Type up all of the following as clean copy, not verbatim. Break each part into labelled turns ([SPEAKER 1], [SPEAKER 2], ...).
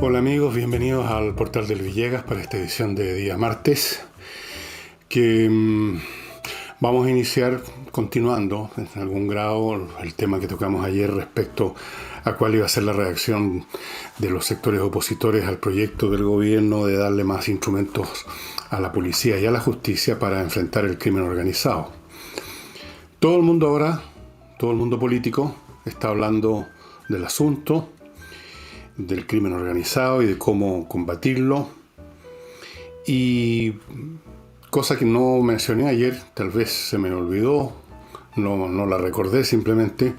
[SPEAKER 1] Hola amigos, bienvenidos al Portal del Villegas para esta edición de día martes, que vamos a iniciar continuando en algún grado el tema que tocamos ayer respecto a cuál iba a ser la reacción de los sectores opositores al proyecto del gobierno de darle más instrumentos a la policía y a la justicia para enfrentar el crimen organizado. Todo el mundo ahora, todo el mundo político está hablando del asunto, del crimen organizado y de cómo combatirlo. Y cosa que no mencioné ayer, tal vez se me olvidó, no la recordé simplemente,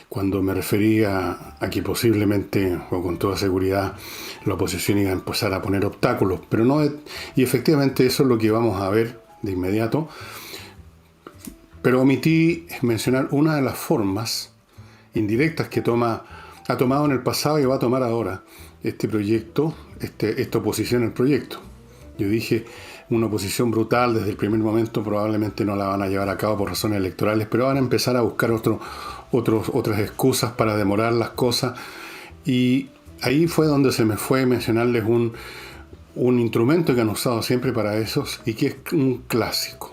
[SPEAKER 1] cuando me refería a que posiblemente, o con toda seguridad, la oposición iba a empezar a poner obstáculos, pero no, y efectivamente eso es lo que vamos a ver de inmediato. Pero omití mencionar una de las formas indirectas que ha tomado en el pasado y va a tomar ahora este proyecto, esta oposición al proyecto. Yo dije, una oposición brutal desde el primer momento, probablemente no la van a llevar a cabo por razones electorales, pero van a empezar a buscar otras excusas para demorar las cosas. Y ahí fue donde se me fue mencionarles un instrumento que han usado siempre para esos y que es un clásico.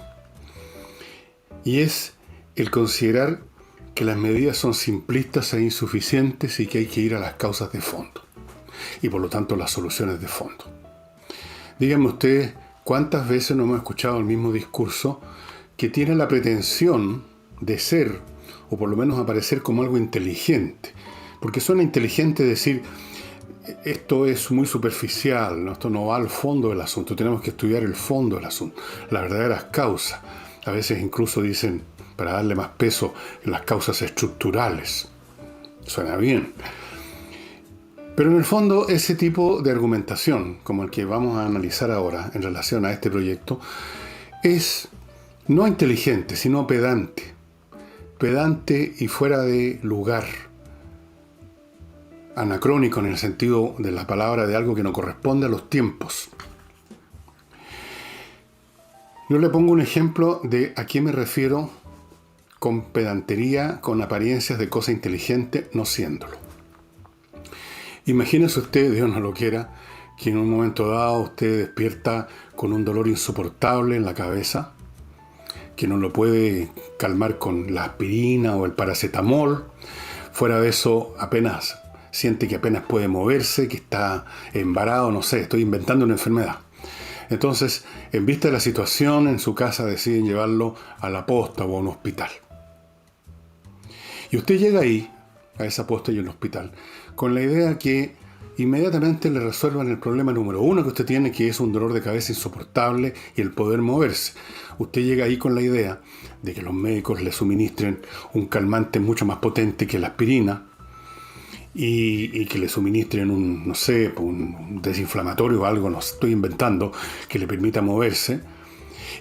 [SPEAKER 1] Y es el considerar que las medidas son simplistas e insuficientes y que hay que ir a las causas de fondo. Y por lo tanto las soluciones de fondo. Díganme ustedes, ¿cuántas veces no hemos escuchado el mismo discurso que tiene la pretensión de ser, o por lo menos aparecer como algo inteligente? Porque suena inteligente decir, esto es muy superficial, ¿no? Esto no va al fondo del asunto, tenemos que estudiar el fondo del asunto, las verdaderas causas. A veces incluso dicen, para darle más peso, en las causas estructurales. Suena bien. Pero en el fondo, ese tipo de argumentación, como el que vamos a analizar ahora en relación a este proyecto, es no inteligente, sino pedante. Pedante y fuera de lugar. Anacrónico en el sentido de la palabra de algo que no corresponde a los tiempos. Yo le pongo un ejemplo de a qué me refiero con pedantería, con apariencias de cosa inteligente, no siéndolo. Imagínese usted, Dios no lo quiera, que en un momento dado usted despierta con un dolor insoportable en la cabeza, que no lo puede calmar con la aspirina o el paracetamol. Fuera de eso, apenas siente que apenas puede moverse, que está embarado, no sé, estoy inventando una enfermedad. Entonces, en vista de la situación, en su casa deciden llevarlo a la posta o a un hospital. Y usted llega ahí, a esa posta y un hospital, con la idea que inmediatamente le resuelvan el problema número uno que usted tiene, que es un dolor de cabeza insoportable y el poder moverse. Usted llega ahí con la idea de que los médicos le suministren un calmante mucho más potente que la aspirina, y que le suministren un desinflamatorio o algo, no estoy inventando, que le permita moverse.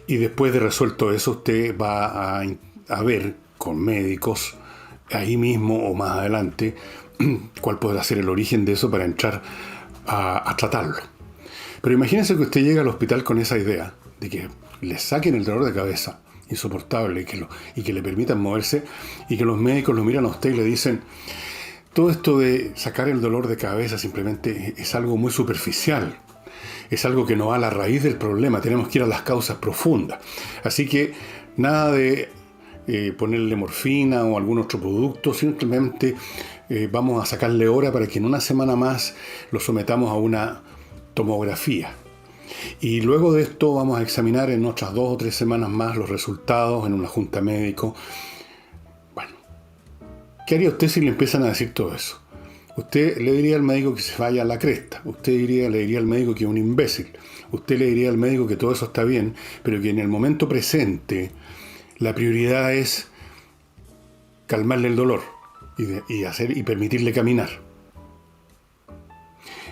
[SPEAKER 1] Y después de resuelto eso, usted va a ver con médicos, ahí mismo o más adelante, cuál podrá ser el origen de eso para entrar a tratarlo. Pero imagínense que usted llega al hospital con esa idea de que le saquen el dolor de cabeza insoportable y que le permitan moverse, y que los médicos lo miran a usted y le dicen, todo esto de sacar el dolor de cabeza simplemente es algo muy superficial. Es algo que no va a la raíz del problema. Tenemos que ir a las causas profundas. Así que nada de ponerle morfina o algún otro producto. Simplemente vamos a sacarle hora para que en una semana más lo sometamos a una tomografía. Y luego de esto vamos a examinar en otras 2 o 3 semanas más los resultados en una junta médico. ¿Qué haría usted si le empiezan a decir todo eso? Usted le diría al médico que se vaya a la cresta. Usted le diría al médico que es un imbécil. Usted le diría al médico que todo eso está bien, pero que en el momento presente la prioridad es calmarle el dolor y permitirle caminar.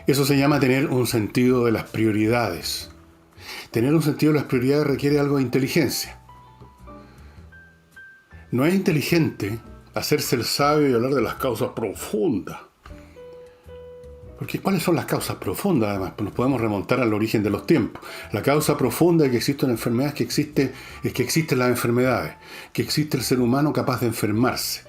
[SPEAKER 1] Eso se llama tener un sentido de las prioridades. Tener un sentido de las prioridades requiere algo de inteligencia. No es inteligente hacerse el sabio y hablar de las causas profundas. Porque ¿cuáles son las causas profundas? Además, pues nos podemos remontar al origen de los tiempos. La causa profunda de que existen enfermedades es que existen las enfermedades, que existe el ser humano capaz de enfermarse.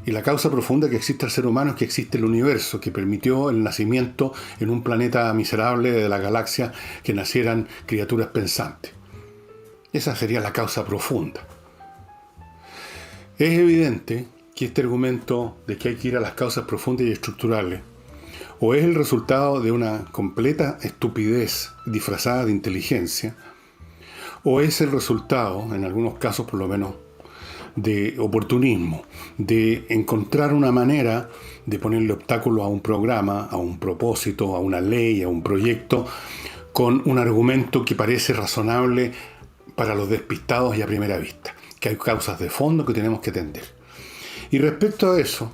[SPEAKER 1] Y la causa profunda que existe al ser humano es que existe el universo, que permitió el nacimiento en un planeta miserable de la galaxia que nacieran criaturas pensantes. Esa sería la causa profunda. Es evidente que este argumento de que hay que ir a las causas profundas y estructurales o es el resultado de una completa estupidez disfrazada de inteligencia, o es el resultado, en algunos casos por lo menos, de oportunismo, de encontrar una manera de ponerle obstáculo a un programa, a un propósito, a una ley, a un proyecto, con un argumento que parece razonable para los despistados y a primera vista, que hay causas de fondo que tenemos que atender. Y respecto a eso,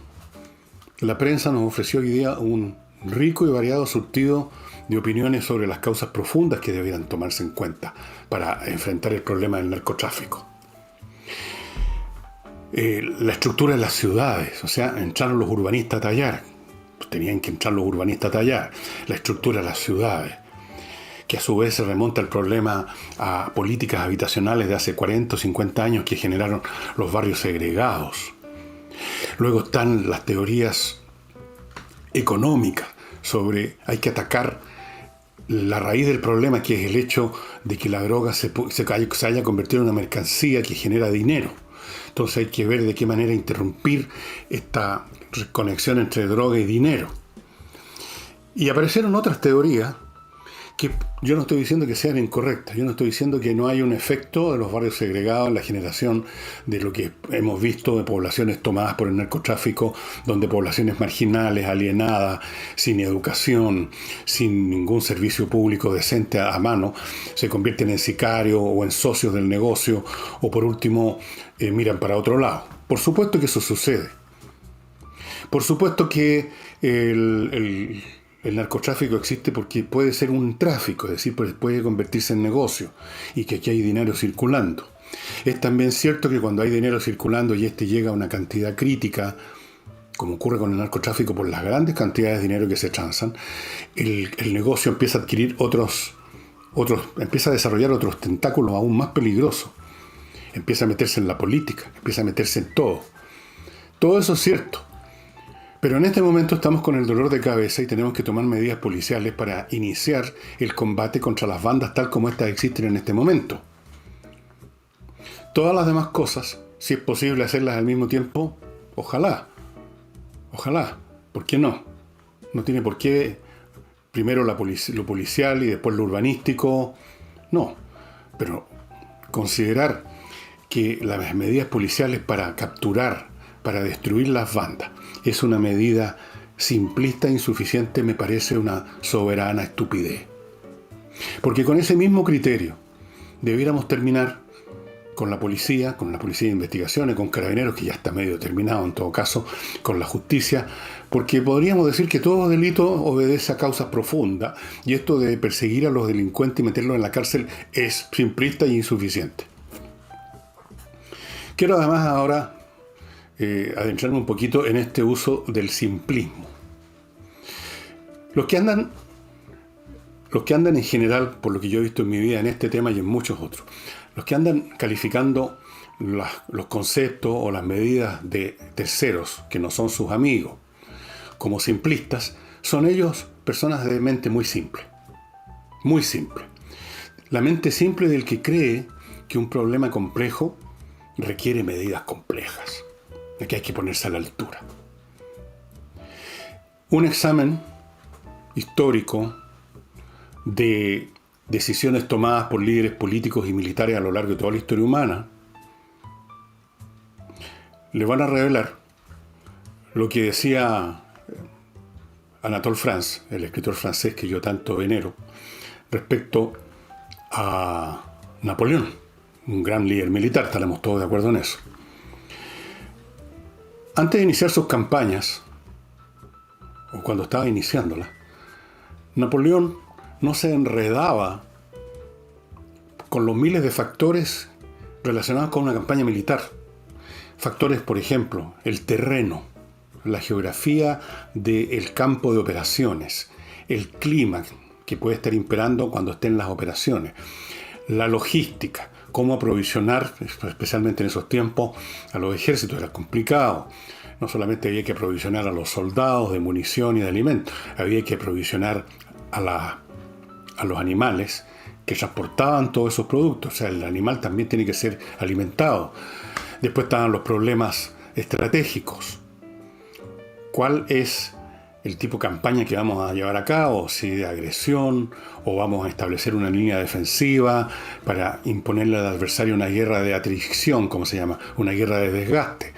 [SPEAKER 1] la prensa nos ofreció hoy día un rico y variado surtido de opiniones sobre las causas profundas que debieran tomarse en cuenta para enfrentar el problema del narcotráfico. La estructura de las ciudades, o sea, entraron los urbanistas a tallar, tenían que entrar los urbanistas a tallar, la estructura de las ciudades, que a su vez se remonta el problema a políticas habitacionales de hace 40 o 50 años que generaron los barrios segregados. Luego están las teorías económicas sobre hay que atacar la raíz del problema, que es el hecho de que la droga se haya convertido en una mercancía que genera dinero. Entonces hay que ver de qué manera interrumpir esta conexión entre droga y dinero. Y aparecieron otras teorías que yo no estoy diciendo que sean incorrectas, yo no estoy diciendo que no hay un efecto de los barrios segregados en la generación de lo que hemos visto de poblaciones tomadas por el narcotráfico, donde poblaciones marginales, alienadas, sin educación, sin ningún servicio público decente a mano, se convierten en sicarios o en socios del negocio, o por último miran para otro lado. Por supuesto que eso sucede. Por supuesto que el narcotráfico existe porque puede ser un tráfico, es decir, puede convertirse en negocio y que aquí hay dinero circulando. Es también cierto que cuando hay dinero circulando y este llega a una cantidad crítica, como ocurre con el narcotráfico por las grandes cantidades de dinero que se transan, el negocio empieza a adquirir empieza a desarrollar otros tentáculos aún más peligrosos. Empieza a meterse en la política, empieza a meterse en todo. Todo eso es cierto. Pero en este momento estamos con el dolor de cabeza y tenemos que tomar medidas policiales para iniciar el combate contra las bandas tal como estas existen en este momento. Todas las demás cosas, si es posible hacerlas al mismo tiempo, ojalá. Ojalá. ¿Por qué no? No tiene por qué primero lo policial y después lo urbanístico. No. Pero considerar que las medidas policiales para capturar, para destruir las bandas, es una medida simplista e insuficiente, me parece una soberana estupidez. Porque con ese mismo criterio debiéramos terminar con la policía de investigaciones, con Carabineros, que ya está medio terminado en todo caso, con la justicia, porque podríamos decir que todo delito obedece a causas profundas, y esto de perseguir a los delincuentes y meterlos en la cárcel es simplista e insuficiente. Quiero además ahora adentrarme un poquito en este uso del simplismo. Los que andan en general, por lo que yo he visto en mi vida en este tema y en muchos otros, los que andan calificando los conceptos o las medidas de terceros, que no son sus amigos, como simplistas, son ellos personas de mente muy simple. Muy simple. La mente simple del que cree que un problema complejo requiere medidas complejas, de que hay que ponerse a la altura. Un examen histórico de decisiones tomadas por líderes políticos y militares a lo largo de toda la historia humana le van a revelar lo que decía Anatole France, el escritor francés que yo tanto venero, respecto a Napoleón, un gran líder militar, estaremos todos de acuerdo en eso. Antes de iniciar sus campañas, o cuando estaba iniciándolas, Napoleón no se enredaba con los miles de factores relacionados con una campaña militar. Factores, por ejemplo, el terreno, la geografía del campo de operaciones, el clima que puede estar imperando cuando estén las operaciones, la logística, cómo aprovisionar, especialmente en esos tiempos, a los ejércitos, era complicado. No solamente había que aprovisionar a los soldados de munición y de alimentos, había que aprovisionar a los animales que transportaban todos esos productos. O sea, el animal también tiene que ser alimentado. Después estaban los problemas estratégicos. ¿Cuál es el tipo de campaña que vamos a llevar a cabo? Si de agresión, o vamos a establecer una línea defensiva para imponerle al adversario una guerra de atrición, como se llama, una guerra de desgaste.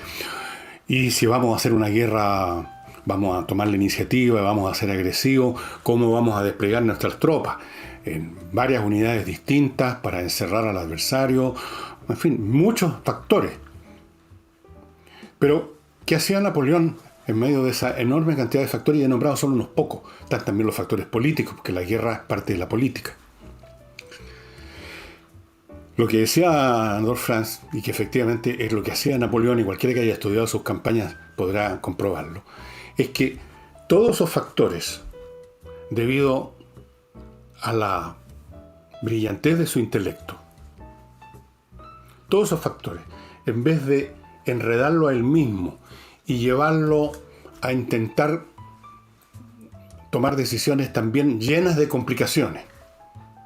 [SPEAKER 1] Y si vamos a hacer una guerra, vamos a tomar la iniciativa, vamos a ser agresivos, ¿cómo vamos a desplegar nuestras tropas? En varias unidades distintas para encerrar al adversario, en fin, muchos factores. Pero, ¿qué hacía Napoleón en medio de esa enorme cantidad de factores? Y he nombrado solo unos pocos. Están también los factores políticos, porque la guerra es parte de la política. Lo que decía Anatole France, y que efectivamente es lo que hacía Napoleón, y cualquiera que haya estudiado sus campañas podrá comprobarlo, es que todos esos factores, debido a la brillantez de su intelecto, todos esos factores, en vez de enredarlo a él mismo y llevarlo a intentar tomar decisiones también llenas de complicaciones,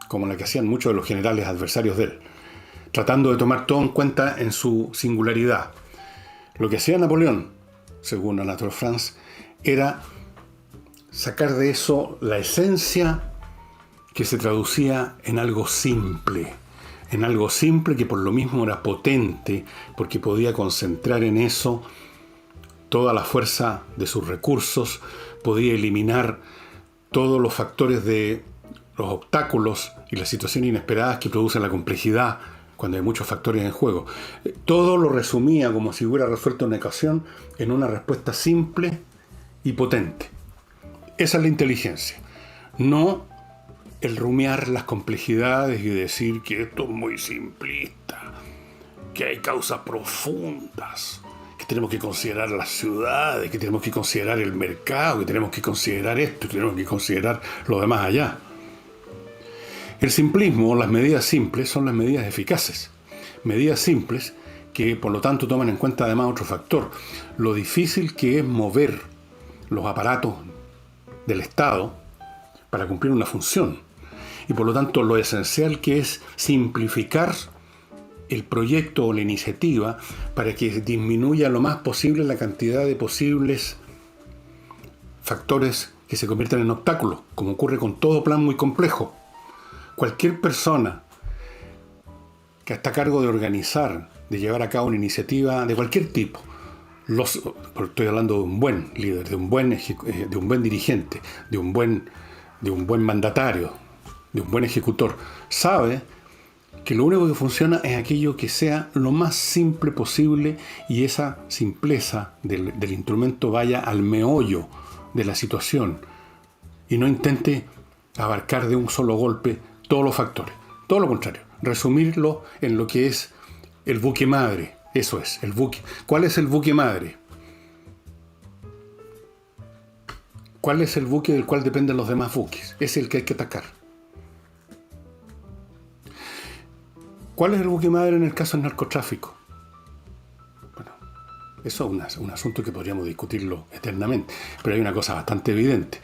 [SPEAKER 1] como la que hacían muchos de los generales adversarios de él, tratando de tomar todo en cuenta en su singularidad. Lo que hacía Napoleón, según Anatole France, era sacar de eso la esencia que se traducía en algo simple que por lo mismo era potente, porque podía concentrar en eso toda la fuerza de sus recursos, podía eliminar todos los factores de los obstáculos y las situaciones inesperadas que producen la complejidad cuando hay muchos factores en juego. Todo lo resumía como si hubiera resuelto una ecuación en una respuesta simple y potente. Esa es la inteligencia. No el rumiar las complejidades y decir que esto es muy simplista, que hay causas profundas, que tenemos que considerar las ciudades, que tenemos que considerar el mercado, que tenemos que considerar esto, que tenemos que considerar lo demás allá. El simplismo, las medidas simples, son las medidas eficaces. Medidas simples que, por lo tanto, toman en cuenta además otro factor: lo difícil que es mover los aparatos del Estado para cumplir una función. Y por lo tanto, lo esencial que es simplificar el proyecto o la iniciativa para que disminuya lo más posible la cantidad de posibles factores que se convierten en obstáculos, como ocurre con todo plan muy complejo. Cualquier persona que está a cargo de organizar, de llevar a cabo una iniciativa de cualquier tipo, estoy hablando de un buen líder, de un buen dirigente, de un buen mandatario, de un buen ejecutor, sabe que lo único que funciona es aquello que sea lo más simple posible, y esa simpleza del instrumento vaya al meollo de la situación y no intente abarcar de un solo golpe todos los factores. Todo lo contrario, resumirlo en lo que es el buque madre. Eso es, el buque. ¿Cuál es el buque madre? ¿Cuál es el buque del cual dependen los demás buques? Es el que hay que atacar. ¿Cuál es el buque madre en el caso del narcotráfico? Bueno, eso es un asunto que podríamos discutirlo eternamente, pero hay una cosa bastante evidente.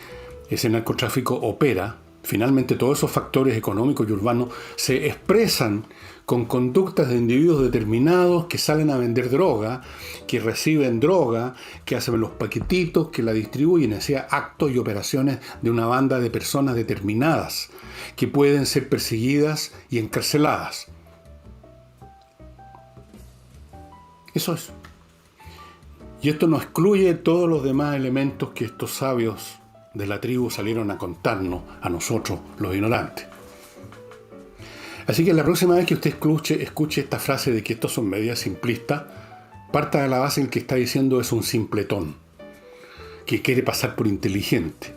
[SPEAKER 1] Ese narcotráfico opera. Finalmente, todos esos factores económicos y urbanos se expresan con conductas de individuos determinados que salen a vender droga, que reciben droga, que hacen los paquetitos, que la distribuyen, hacia actos y operaciones de una banda de personas determinadas, que pueden ser perseguidas y encarceladas. Eso es. Y esto no excluye todos los demás elementos que estos sabios de la tribu salieron a contarnos a nosotros, los ignorantes. Así que la próxima vez que usted escuche esta frase de que estos son medidas simplistas, parta de la base en que está diciendo es un simpletón, que quiere pasar por inteligente,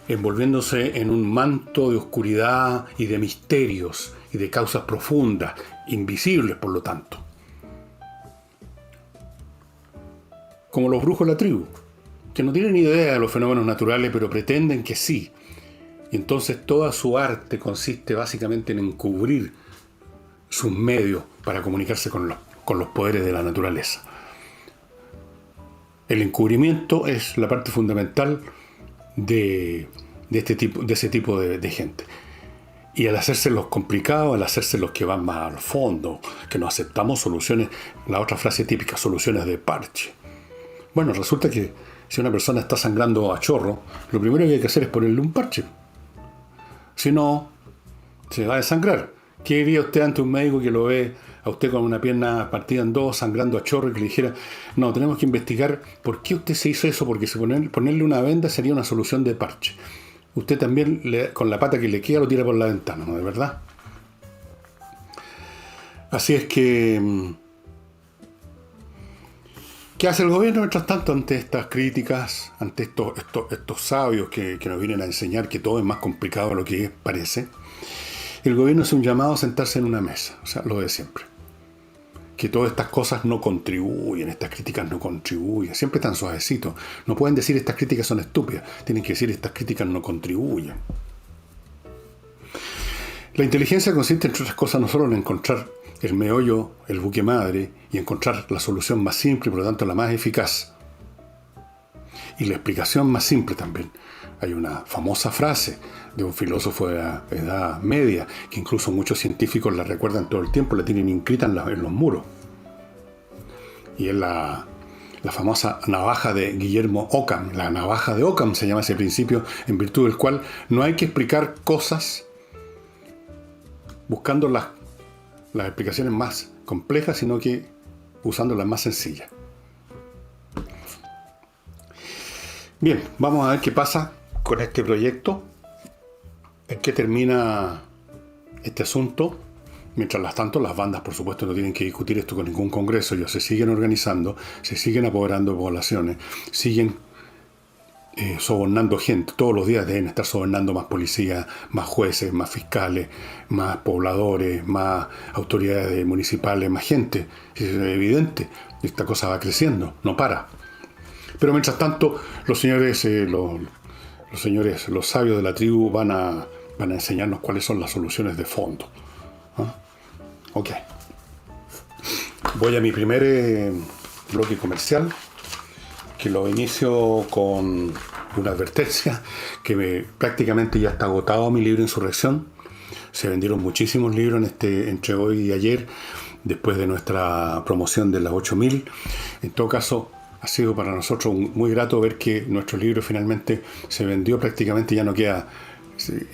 [SPEAKER 1] envolviéndose en un manto de oscuridad y de misterios y de causas profundas, invisibles por lo tanto. Como los brujos de la tribu, que no tienen idea de los fenómenos naturales, pero pretenden que sí. Y entonces toda su arte consiste básicamente en encubrir sus medios para comunicarse con los poderes de la naturaleza. El encubrimiento es la parte fundamental de ese tipo de gente. Y al hacerse los complicados, al hacerse los que van más al fondo, que no aceptamos soluciones, la otra frase típica, soluciones de parche. Bueno, resulta que si una persona está sangrando a chorro, lo primero que hay que hacer es ponerle un parche. Si no, se va a desangrar. ¿Qué diría usted ante un médico que lo ve a usted con una pierna partida en dos, sangrando a chorro, y que le dijera, no, tenemos que investigar por qué usted se hizo eso, porque si ponerle una venda sería una solución de parche? Usted también, con la pata que le queda, lo tira por la ventana, ¿no es verdad? Así es que, ¿qué hace el gobierno mientras tanto ante estas críticas, ante estos sabios que nos vienen a enseñar que todo es más complicado de lo que parece? El gobierno hace un llamado a sentarse en una mesa, o sea, lo de siempre. Que todas estas cosas no contribuyen, estas críticas no contribuyen, siempre están suavecitos. No pueden decir estas críticas son estúpidas, tienen que decir estas críticas no contribuyen. La inteligencia consiste, entre otras cosas, no solo en encontrar el meollo, el buque madre, y encontrar la solución más simple y por lo tanto la más eficaz. Y la explicación más simple también. Hay una famosa frase de un filósofo de la Edad Media, que incluso muchos científicos la recuerdan todo el tiempo, la tienen inscrita en los muros. Y es la famosa navaja de Guillermo Ockham. La navaja de Ockham se llama ese principio, en virtud del cual no hay que explicar cosas buscando las explicaciones más complejas, sino que usando las más sencillas. Bien, vamos a ver qué pasa con este proyecto, en qué termina este asunto. Mientras tanto, las bandas, por supuesto, no tienen que discutir esto con ningún congreso. Ellos se siguen organizando, se siguen apoderando de poblaciones, siguen sobornando gente. Todos los días deben estar sobornando más policías, más jueces, más fiscales, más pobladores, más autoridades municipales, más gente. Es evidente, esta cosa va creciendo, no para. Pero mientras tanto, los sabios de la tribu van a enseñarnos cuáles son las soluciones de fondo. ¿Ah? Ok. Voy a mi primer bloque comercial, que lo inicio con una advertencia, que prácticamente ya está agotado mi libro Insurrección. Se vendieron muchísimos libros entre hoy y ayer, después de nuestra promoción de las 8000. En todo caso, ha sido para nosotros muy grato ver que nuestro libro finalmente se vendió, prácticamente ya no queda,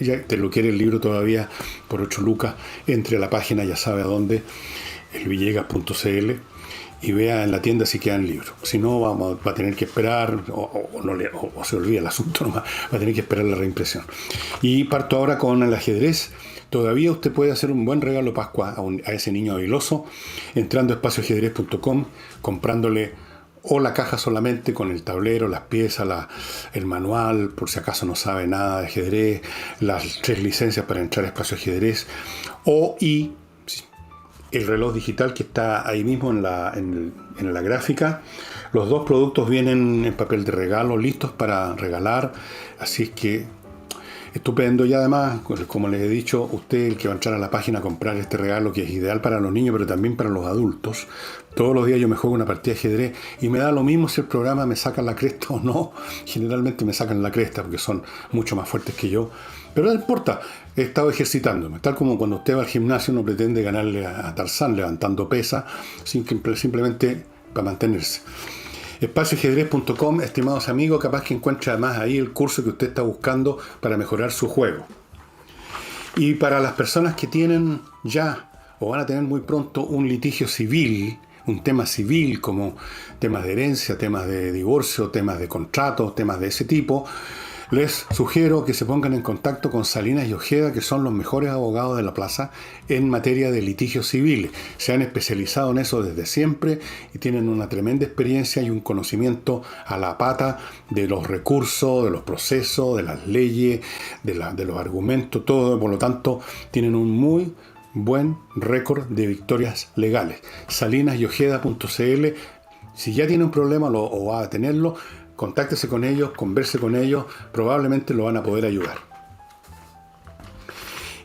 [SPEAKER 1] ya te lo quiere el libro todavía por 8 lucas, entre a la página, ya sabe a dónde, elvillegas.cl, y vea en la tienda si quedan libros. Si no, va a tener que esperar, o se olvida el asunto nomás, va a tener que esperar la reimpresión. Y parto ahora con el ajedrez. Todavía usted puede hacer un buen regalo de Pascua a ese niño habiloso, entrando a espacioajedrez.com, comprándole o la caja solamente con el tablero, las piezas, el manual, por si acaso no sabe nada de ajedrez, las 3 licencias para entrar a Espacio Ajedrez, y el reloj digital que está ahí mismo en la gráfica. Los 2 productos vienen en papel de regalo, listos para regalar, así es que estupendo. Y además, como les he dicho, usted, el que va a entrar a la página a comprar este regalo, que es ideal para los niños, pero también para los adultos. Todos los días yo me juego una partida de ajedrez y me da lo mismo si el programa me saca la cresta o no. Generalmente me sacan la cresta porque son mucho más fuertes que yo. Pero no importa, he estado ejercitándome. Tal como cuando usted va al gimnasio no pretende ganarle a Tarzán levantando pesas, simplemente para mantenerse. Espacioajedrez.com, estimados amigos, capaz que encuentre además ahí el curso que usted está buscando para mejorar su juego. Y para las personas que tienen ya o van a tener muy pronto un litigio civil, un tema civil como temas de herencia, temas de divorcio, temas de contrato, temas de ese tipo, les sugiero que se pongan en contacto con Salinas y Ojeda, que son los mejores abogados de la plaza en materia de litigios civiles. Se han especializado en eso desde siempre y tienen una tremenda experiencia y un conocimiento a la pata de los recursos, de los procesos, de las leyes, de los argumentos, todo. Por lo tanto, tienen un muy buen récord de victorias legales. salinasyojeda.cl. Si ya tiene un problema o va a tenerlo, contáctese con ellos, converse con ellos, probablemente lo van a poder ayudar.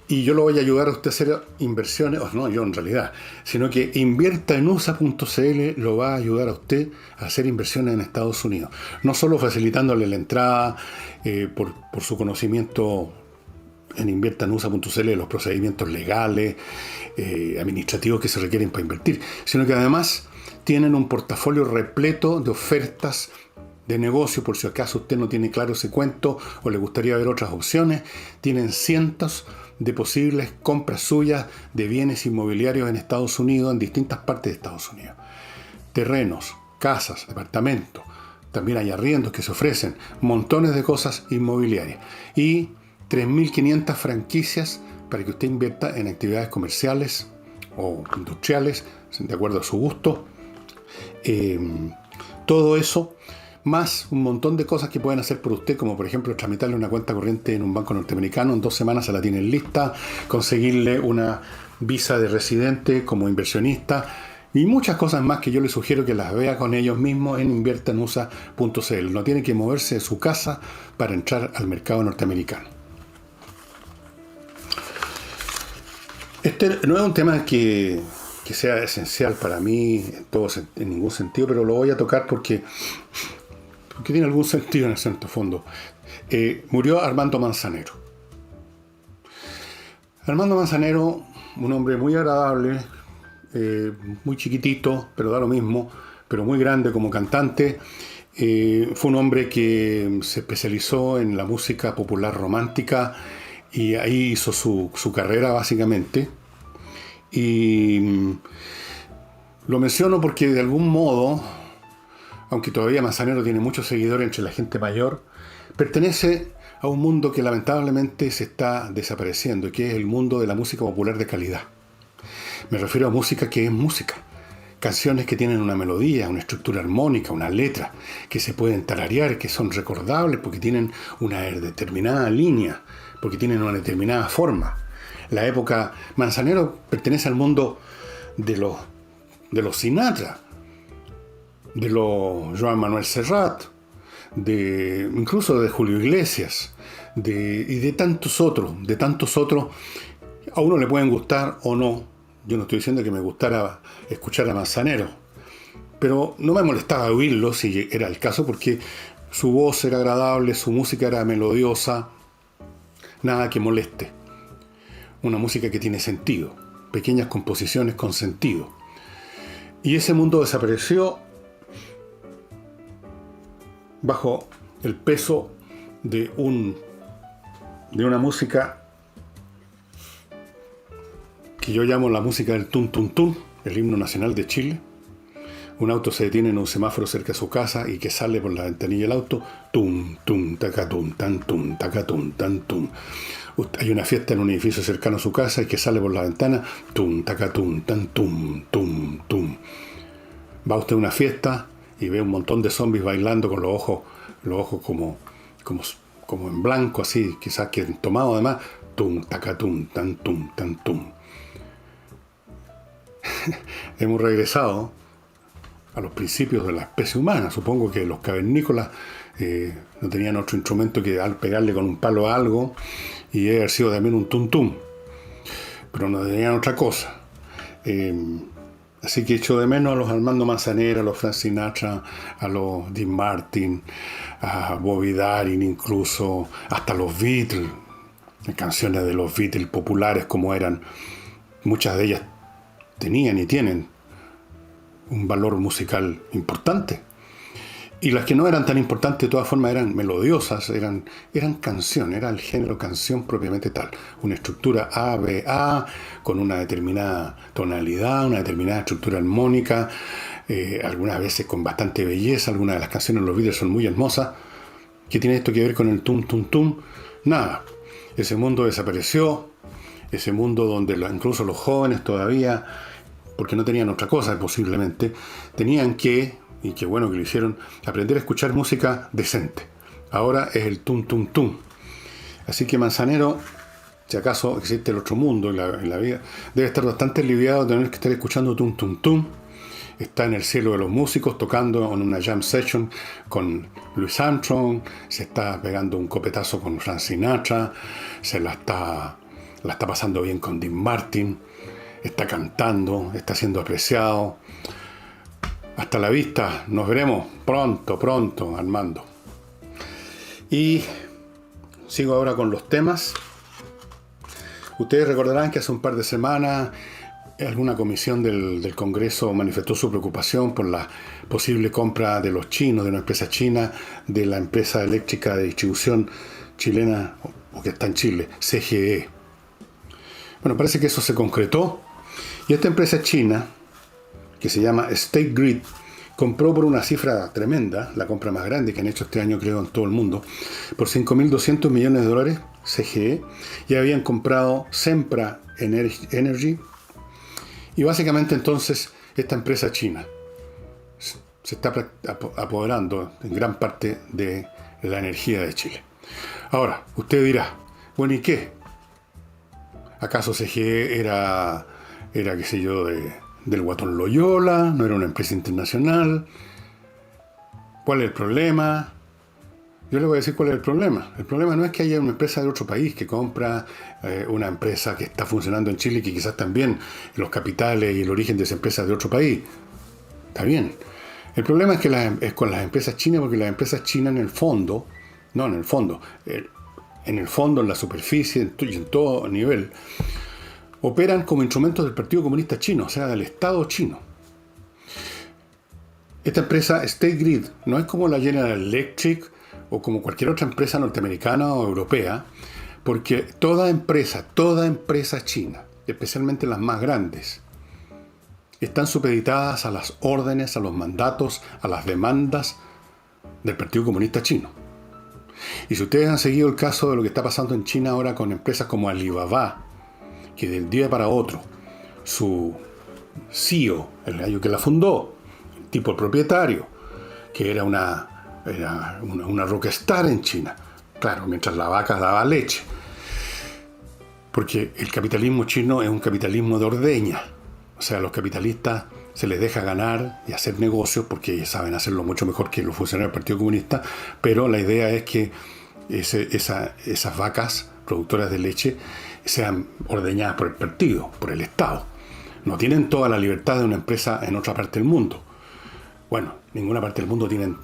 [SPEAKER 1] Y yo lo voy a ayudar a usted a hacer inversiones, o no yo en realidad, sino que invierta en USA.cl lo va a ayudar a usted a hacer inversiones en Estados Unidos. No solo facilitándole la entrada por su conocimiento en invierta en USA.cl, los procedimientos legales, administrativos que se requieren para invertir, sino que además tienen un portafolio repleto de ofertas de negocio, por si acaso usted no tiene claro ese cuento o le gustaría ver otras opciones. Tienen cientos de posibles compras suyas de bienes inmobiliarios en Estados Unidos, en distintas partes de Estados Unidos. Terrenos, casas, departamentos, también hay arriendos que se ofrecen, montones de cosas inmobiliarias. Y 3.500 franquicias para que usted invierta en actividades comerciales o industriales, de acuerdo a su gusto. Todo eso, más un montón de cosas que pueden hacer por usted, como por ejemplo tramitarle una cuenta corriente en un banco norteamericano, en 2 semanas se la tienen lista, conseguirle una visa de residente como inversionista y muchas cosas más que yo le sugiero que las vea con ellos mismos en inviertanusa.cl. No tiene que moverse de su casa para entrar al mercado norteamericano. Este no es un tema que sea esencial para mí en ningún sentido, pero lo voy a tocar porque tiene algún sentido en el centro fondo. Murió Armando Manzanero. Armando Manzanero, un hombre muy agradable, muy chiquitito, pero da lo mismo, pero muy grande como cantante. Fue un hombre que se especializó en la música popular romántica y ahí hizo su carrera básicamente. Y lo menciono porque de algún modo, aunque todavía Manzanero tiene muchos seguidores entre la gente mayor, pertenece a un mundo que lamentablemente se está desapareciendo, que es el mundo de la música popular de calidad. Me refiero a música que es música. Canciones que tienen una melodía, una estructura armónica, una letra, que se pueden tararear, que son recordables porque tienen una determinada línea, porque tienen una determinada forma. La época Manzanero pertenece al mundo de los Sinatra, de los Joan Manuel Serrat, incluso de Julio Iglesias, y de tantos otros. A uno le pueden gustar o no. Yo no estoy diciendo que me gustara escuchar a Manzanero, pero no me molestaba oírlo si era el caso, porque su voz era agradable, su música era melodiosa, nada que moleste. Una música que tiene sentido, pequeñas composiciones con sentido. Y ese mundo desapareció bajo el peso de una música que yo llamo la música del tum tum tum, el himno nacional de Chile. Un auto se detiene en un semáforo cerca de su casa y que sale por la ventanilla del auto, tum tum tacatum tan tum tacatum tan tum. Hay una fiesta en un edificio cercano a su casa y que sale por la ventana, tum tacatum tan tum tum tum. Va usted a una fiesta y ve un montón de zombies bailando con los ojos como en blanco, así, quizás que tomado además, tum tacatum tan tum. Hemos regresado a los principios de la especie humana. Supongo que los cavernícolas no tenían otro instrumento que al pegarle con un palo a algo y debe haber sido también un tum-tum, pero no tenían otra cosa. Así que echo de menos a los Armando Manzanero, a los Frank Sinatra, a los Dean Martin, a Bobby Darin incluso, hasta los Beatles, canciones de los Beatles populares como eran. Muchas de ellas tenían y tienen un valor musical importante. Y las que no eran tan importantes, de todas formas, eran melodiosas, eran canciones, era el género canción propiamente tal. Una estructura A, B, A, con una determinada tonalidad, una determinada estructura armónica, algunas veces con bastante belleza. Algunas de las canciones de los Beatles son muy hermosas. ¿Qué tiene esto que ver con el tum, tum, tum? Nada. Ese mundo desapareció, ese mundo donde incluso los jóvenes todavía, porque no tenían otra cosa posiblemente, tenían que, y qué bueno que lo hicieron, aprender a escuchar música decente. Ahora es el tum tum tum. Así que Manzanero, si acaso existe el otro mundo en la vida, debe estar bastante aliviado de tener que estar escuchando tum tum tum. Está en el cielo de los músicos tocando en una jam session con Louis Armstrong, se está pegando un copetazo con Frank Sinatra, se la está la está pasando bien con Dean Martin, está cantando, está siendo apreciado. Hasta la vista, nos veremos pronto, Armando. Y sigo ahora con los temas. Ustedes recordarán que hace un par de semanas alguna comisión del Congreso manifestó su preocupación por la posible compra de los chinos, de una empresa china, de la empresa eléctrica de distribución chilena, o que está en Chile, CGE. Bueno, parece que eso se concretó, y esta empresa china, que se llama State Grid, compró por una cifra tremenda, la compra más grande que han hecho este año creo en todo el mundo, por 5.200 millones de dólares, CGE, y habían comprado Sempra Energy, y básicamente entonces esta empresa china se está apoderando en gran parte de la energía de Chile. Ahora, usted dirá, bueno, ¿y qué? ¿Acaso CGE era qué sé yo, del Guatón Loyola? ¿No era una empresa internacional? ¿Cuál es el problema? Yo le voy a decir cuál es el problema. El problema no es que haya una empresa de otro país que compra una empresa que está funcionando en Chile y que quizás también los capitales y el origen de esa empresa es de otro país. Está bien. El problema es que es con las empresas chinas, porque las empresas chinas en el fondo, en la superficie y en todo nivel, operan como instrumentos del Partido Comunista Chino, o sea, del Estado chino. Esta empresa State Grid no es como la General Electric o como cualquier otra empresa norteamericana o europea, porque toda empresa china, especialmente las más grandes, están supeditadas a las órdenes, a los mandatos, a las demandas del Partido Comunista Chino. Y si ustedes han seguido el caso de lo que está pasando en China ahora con empresas como Alibaba, que del día para otro su CEO, el gallo que la fundó, el tipo propietario, que era una rockstar en China, claro, mientras la vaca daba leche, porque el capitalismo chino es un capitalismo de ordeña, o sea, a los capitalistas se les deja ganar y hacer negocios porque saben hacerlo mucho mejor que los funcionarios del Partido Comunista, pero la idea es que esas vacas productoras de leche sean ordeñadas por el partido, por el Estado. No tienen toda la libertad de una empresa en otra parte del mundo. Bueno, ninguna parte del mundo tiene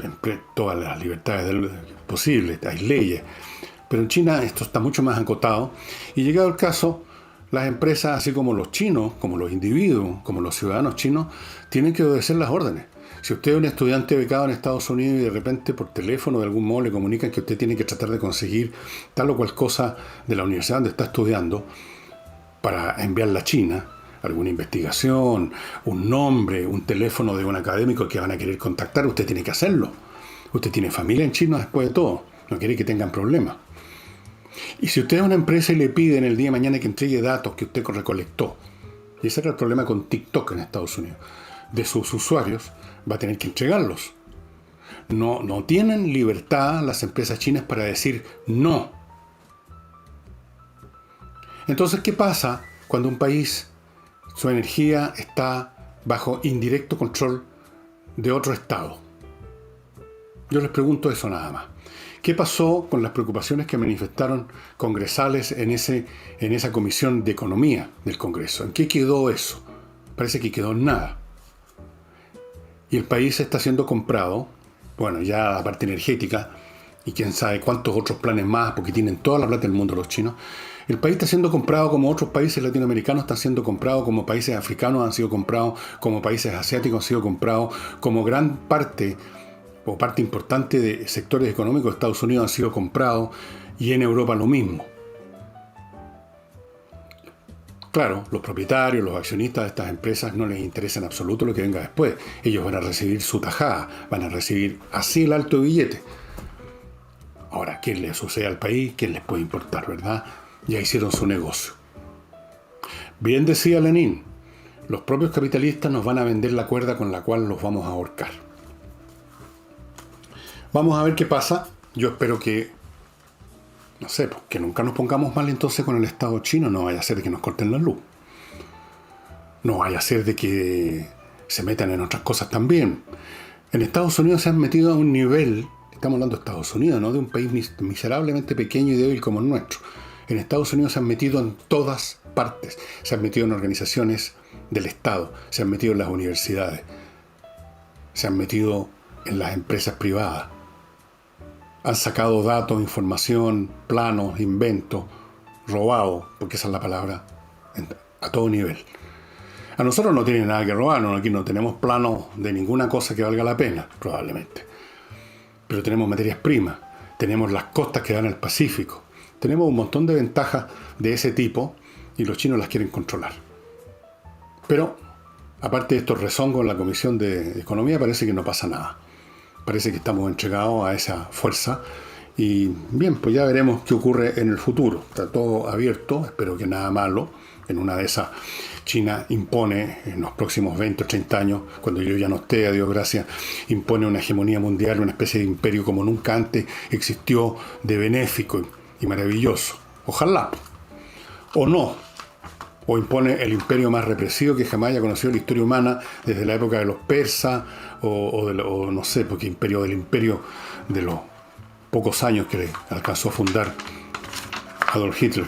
[SPEAKER 1] todas las libertades posibles, hay leyes. Pero en China esto está mucho más acotado, y llegado el caso, las empresas, así como los chinos, como los individuos, como los ciudadanos chinos, tienen que obedecer las órdenes. Si usted es un estudiante becado en Estados Unidos y de repente por teléfono de algún modo le comunican que usted tiene que tratar de conseguir tal o cual cosa de la universidad donde está estudiando para enviarla a China, alguna investigación, un nombre, un teléfono de un académico que van a querer contactar, usted tiene que hacerlo. Usted tiene familia en China después de todo, no quiere que tengan problemas. Y si usted es una empresa y le piden el día de mañana que entregue datos que usted recolectó, y ese era el problema con TikTok en Estados Unidos, de sus usuarios, va a tener que entregarlos. No tienen libertad las empresas chinas para decir no. Entonces, ¿qué pasa cuando un país, su energía está bajo indirecto control de otro Estado? Yo les pregunto eso nada más. ¿Qué pasó con las preocupaciones que manifestaron congresales en esa comisión de economía del Congreso? ¿En qué quedó eso? Parece que quedó en nada. Y el país está siendo comprado, bueno, ya la parte energética, y quién sabe cuántos otros planes más, porque tienen toda la plata del mundo los chinos. El país está siendo comprado como otros países latinoamericanos están siendo comprados, como países africanos han sido comprados, como países asiáticos han sido comprados, como gran parte o parte importante de sectores económicos de Estados Unidos han sido comprados, y en Europa lo mismo. Claro, los propietarios, los accionistas de estas empresas no les interesa en absoluto lo que venga después. Ellos van a recibir su tajada, van a recibir así el alto billete. Ahora, ¿qué le sucede al país? ¿Quién les puede importar, verdad? Ya hicieron su negocio. Bien decía Lenin, los propios capitalistas nos van a vender la cuerda con la cual los vamos a ahorcar. Vamos a ver qué pasa. Yo espero que, no sé, pues, que nunca nos pongamos mal entonces con el Estado chino. No vaya a ser de que nos corten la luz. No vaya a ser de que se metan en otras cosas también. En Estados Unidos se han metido a un nivel, estamos hablando de Estados Unidos, no de un país miserablemente pequeño y débil como el nuestro. En Estados Unidos se han metido en todas partes. Se han metido en organizaciones del Estado, se han metido en las universidades, se han metido en las empresas privadas. Han sacado datos, información, planos, inventos, robado, porque esa es la palabra, a todo nivel. A nosotros no tiene nada que robarnos, aquí no tenemos planos de ninguna cosa que valga la pena, probablemente. Pero tenemos materias primas, tenemos las costas que dan al Pacífico, tenemos un montón de ventajas de ese tipo y los chinos las quieren controlar. Pero, aparte de estos rezongos en la Comisión de Economía, parece que no pasa nada. Parece que estamos entregados a esa fuerza y bien, pues ya veremos qué ocurre en el futuro. Está todo abierto, espero que nada malo. En una de esas, China impone en los próximos 20 o 30 años, cuando yo ya no esté, a Dios gracias, impone una hegemonía mundial, una especie de imperio como nunca antes existió, de benéfico y maravilloso. Ojalá. O no. O impone el imperio más represivo que jamás haya conocido la historia humana, desde la época de los persas, o no sé, porque el imperio de los pocos años que le alcanzó a fundar Adolf Hitler.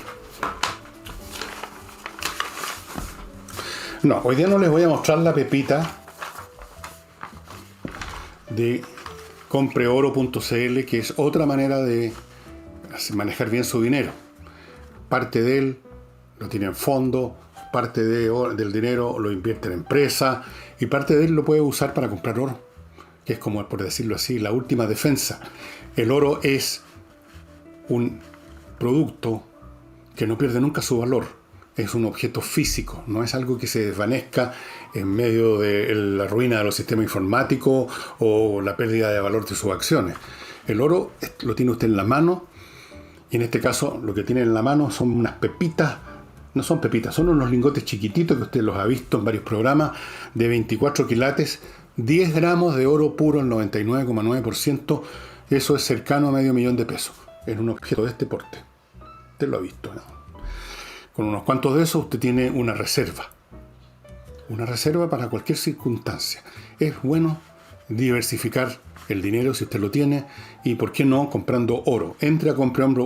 [SPEAKER 1] No, hoy día no les voy a mostrar la pepita de compreoro.cl, que es otra manera de manejar bien su dinero. Parte de él lo tiene en fondo, parte del dinero lo invierte en empresa y parte de él lo puede usar para comprar oro, que es como, por decirlo así, la última defensa. El oro es un producto que no pierde nunca su valor. Es un objeto físico, no es algo que se desvanezca en medio de la ruina de los sistemas informáticos o la pérdida de valor de sus acciones. El oro lo tiene usted en la mano y en este caso lo que tiene en la mano son unas pepitas. No son pepitas, son unos lingotes chiquititos que usted los ha visto en varios programas, de 24 quilates, 10 gramos de oro puro, el 99,9%. Eso es cercano a $500,000 en un objeto de este porte. Usted lo ha visto, ¿no? Con unos cuantos de esos usted tiene una reserva. Una reserva para cualquier circunstancia. Es bueno diversificar el dinero si usted lo tiene y, ¿por qué no?, comprando oro. Entre a compreoro.cl,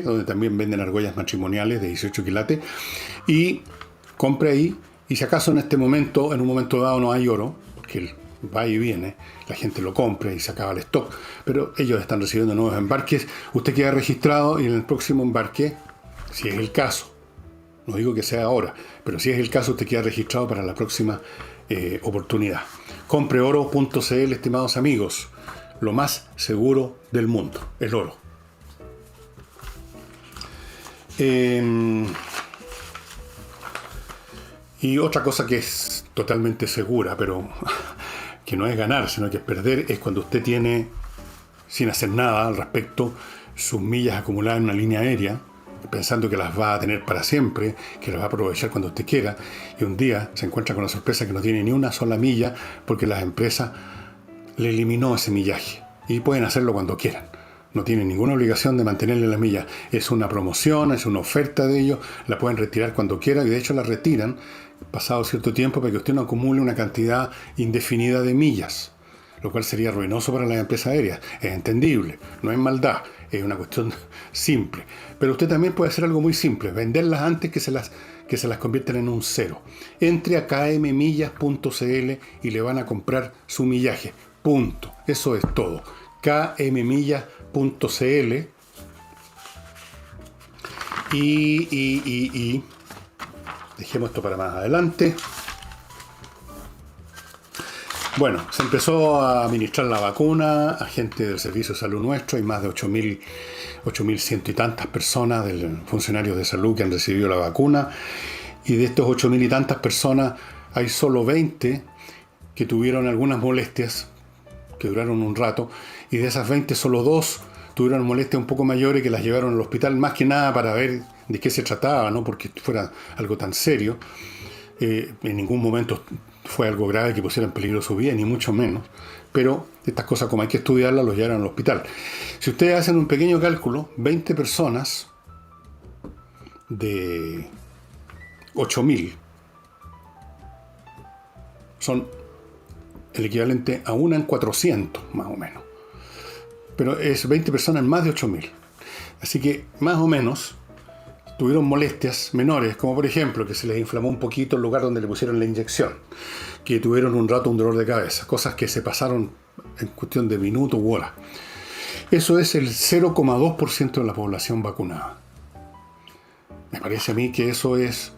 [SPEAKER 1] donde también venden argollas matrimoniales de 18 quilates, y compre ahí. Y si acaso en un momento dado no hay oro, porque va y viene, la gente lo compra y se acaba el stock, pero ellos están recibiendo nuevos embarques, usted queda registrado y en el próximo embarque, si es el caso, no digo que sea ahora, pero si es el caso, usted queda registrado para la próxima oportunidad. Compreoro.cl, estimados amigos, lo más seguro del mundo, el oro. Y otra cosa que es totalmente segura, pero que no es ganar, sino que es perder, es cuando usted tiene, sin hacer nada al respecto, sus millas acumuladas en una línea aérea, pensando que las va a tener para siempre, que las va a aprovechar cuando usted quiera, y un día se encuentra con la sorpresa que no tiene ni una sola milla porque la empresa le eliminó ese millaje. Y pueden hacerlo cuando quieran. No tienen ninguna obligación de mantenerle la milla. Es una promoción, es una oferta de ellos, la pueden retirar cuando quieran, y de hecho la retiran pasado cierto tiempo para que usted no acumule una cantidad indefinida de millas, lo cual sería ruinoso para las empresas aéreas. Es entendible, no es maldad, es una cuestión simple. Pero usted también puede hacer algo muy simple, venderlas antes que se las conviertan en un cero. Entre a kmmillas.cl y le van a comprar su millaje. Punto. Eso es todo. kmmillas.cl y dejemos esto para más adelante. Bueno, se empezó a administrar la vacuna a gente del Servicio de Salud nuestro. Hay más de 8.100 y tantas personas, funcionarios de salud, que han recibido la vacuna. Y de estos 8.000 y tantas personas, hay solo 20 que tuvieron algunas molestias, que duraron un rato. Y de esas 20, solo 2 tuvieron molestias un poco mayores, que las llevaron al hospital, más que nada para ver de qué se trataba, no porque fuera algo tan serio. En ningún momento fue algo grave que pusiera en peligro su vida, ni mucho menos. Pero estas cosas, como hay que estudiarlas, los llevaron al hospital. Si ustedes hacen un pequeño cálculo, 20 personas de 8.000 son el equivalente a una en 400, más o menos. Pero es 20 personas en más de 8.000. Así que, más o menos, tuvieron molestias menores, como por ejemplo que se les inflamó un poquito el lugar donde le pusieron la inyección, que tuvieron un rato un dolor de cabeza, cosas que se pasaron en cuestión de minutos u horas. Eso es el 0,2% de la población vacunada. Me parece a mí que eso es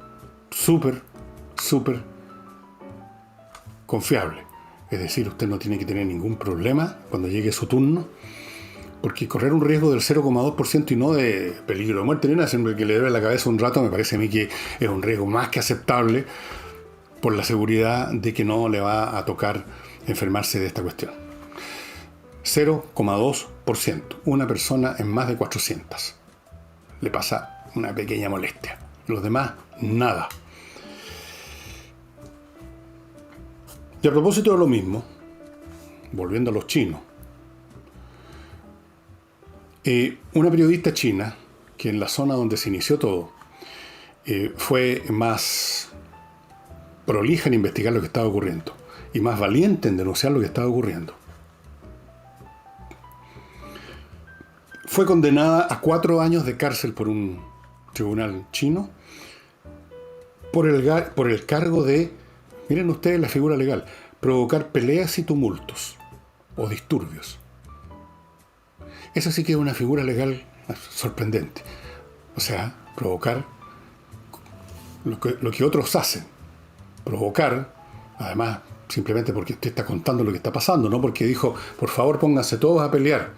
[SPEAKER 1] súper confiable. Es decir, usted no tiene que tener ningún problema cuando llegue su turno, porque correr un riesgo del 0,2% y no de peligro de muerte ni nada, siempre que le duele la cabeza un rato, me parece a mí que es un riesgo más que aceptable por la seguridad de que no le va a tocar enfermarse de esta cuestión. 0,2%. Una persona en más de 400 le pasa una pequeña molestia. Los demás, nada. Y a propósito de lo mismo, volviendo a los chinos, una periodista china, que en la zona donde se inició todo, fue más prolija en investigar lo que estaba ocurriendo y más valiente en denunciar lo que estaba ocurriendo, fue condenada a 4 años de cárcel por un tribunal chino por el cargo de, miren ustedes la figura legal, provocar peleas y tumultos o disturbios. Eso sí que es una figura legal sorprendente. O sea, provocar lo que otros hacen. Provocar, además, simplemente porque usted está contando lo que está pasando, no porque dijo, por favor, pónganse todos a pelear.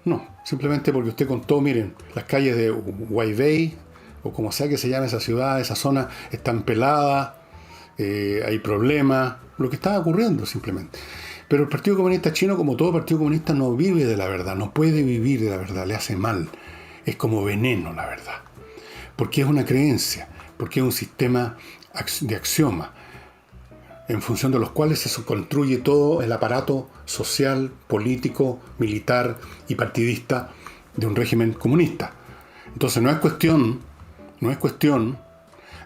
[SPEAKER 1] No, simplemente porque usted contó, miren, las calles de Huaibei, o como sea que se llame esa ciudad, esa zona, están peladas, hay problemas, lo que estaba ocurriendo simplemente. Pero el Partido Comunista Chino, como todo partido comunista, no vive de la verdad, no puede vivir de la verdad, le hace mal. Es como veneno la verdad. Porque es una creencia, porque es un sistema de axiomas, en función de los cuales se construye todo el aparato social, político, militar y partidista de un régimen comunista. Entonces no es cuestión